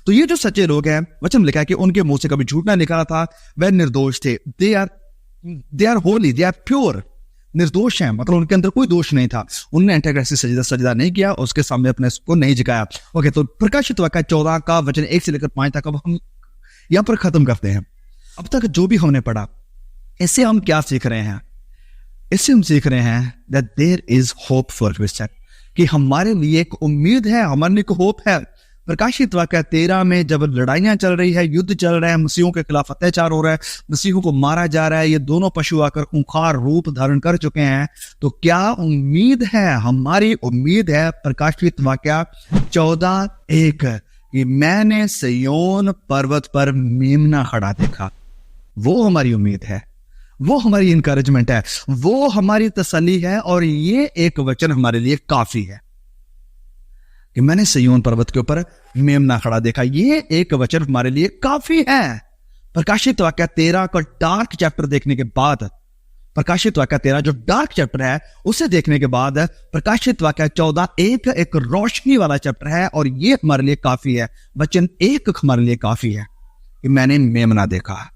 तो ये जो सच्चे लोग हैं, वचन लिखा है कि उनके मुंह से कभी झूठ ना निकला था, वह निर्दोष थे। They are holy, they are pure, निर्दोष हैं, मतलब उनके अंदर कोई दोष नहीं था। उन्होंने एंटीक्राइस्ट सजदा नहीं किया, उसके सामने अपने को नहीं झुकाया। ओके, तो प्रकाशित वाक्य 14 का वचन 1 से लेकर 5 तक अब हम यहां पर खत्म करते हैं। अब तक जो भी हमने पढ़ा, इससे हम क्या सीख रहे हैं? इससे हम सीख रहे हैं that there is hope for Christian, कि हमारे लिए एक उम्मीद है, हमारे लिए एक होप है। प्रकाशित वाक्य 13 में जब लड़ाइयां चल रही है, युद्ध चल रहा है, मसीहों के खिलाफ अत्याचार हो रहा है, मसीहों को मारा जा रहा है, ये दोनों पशु आकर खूंखार रूप धारण कर चुके हैं, तो क्या उम्मीद है? हमारी उम्मीद है प्रकाशित वाक्य 14:1 कि मैंने सिय्योन पर्वत पर मेमना खड़ा देखा। वो हमारी उम्मीद है, वो हमारी इंकरेजमेंट है, वो हमारी तसल्ली है। और ये एक वचन हमारे लिए काफी है कि मैंने सिय्योन पर्वत के ऊपर मेमना खड़ा देखा। ये एक वचन हमारे लिए काफी है। प्रकाशित वाक्य 13 का डार्क चैप्टर देखने के बाद, प्रकाशित वाक्य 13 जो डार्क चैप्टर है उसे देखने के बाद प्रकाशित वाक्य 14:1 एक रोशनी वाला चैप्टर है, और ये हमारे लिए काफी है। वचन 1 हमारे लिए काफी है कि मैंने मेमना देखा,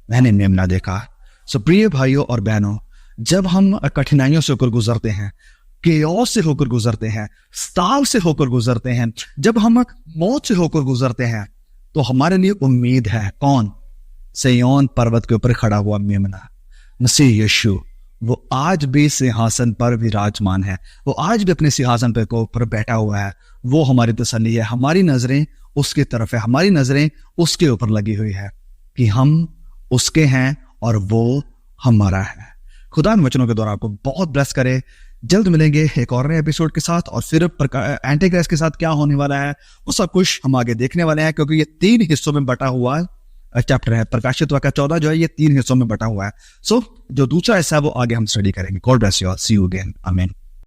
मैंने मेमना देखा। सो प्रिय भाइयों और बहनों, जब हम कठिनाइयों से होकर गुजरते हैं, केओस से होकर गुजरते हैं, स्ताव से होकर गुजरते हैं, जब हम मौत से होकर गुजरते हैं, तो हमारे लिए उम्मीद है। कौन? सिय्योन पर्वत के ऊपर खड़ा हुआ मेमना, मसीह यीशु। वो आज भी सिंहासन पर विराजमान है, वो आज भी अपने सिंहासन पर ऊपर बैठा हुआ है। वो हमारी तसल्ली है। हमारी नजरें उसकी तरफ है, हमारी नजरें उसके ऊपर लगी हुई है कि हम उसके हैं और वो हमारा है। खुदा इन वचनों के द्वारा आपको बहुत ब्लेस करे। जल्द मिलेंगे एक और नए एपिसोड के साथ, और फिर एंटीक्राइस्ट के साथ क्या होने वाला है वो सब कुछ हम आगे देखने वाले हैं, क्योंकि ये 3 हिस्सों में बटा हुआ चैप्टर है। प्रकाशित वाक्य 14 जो है ये 3 हिस्सों में बटा हुआ है। सो जो दूसरा हिस्सा है वो आगे हम स्टडी करेंगे। God bless you all, see you again, आमीन।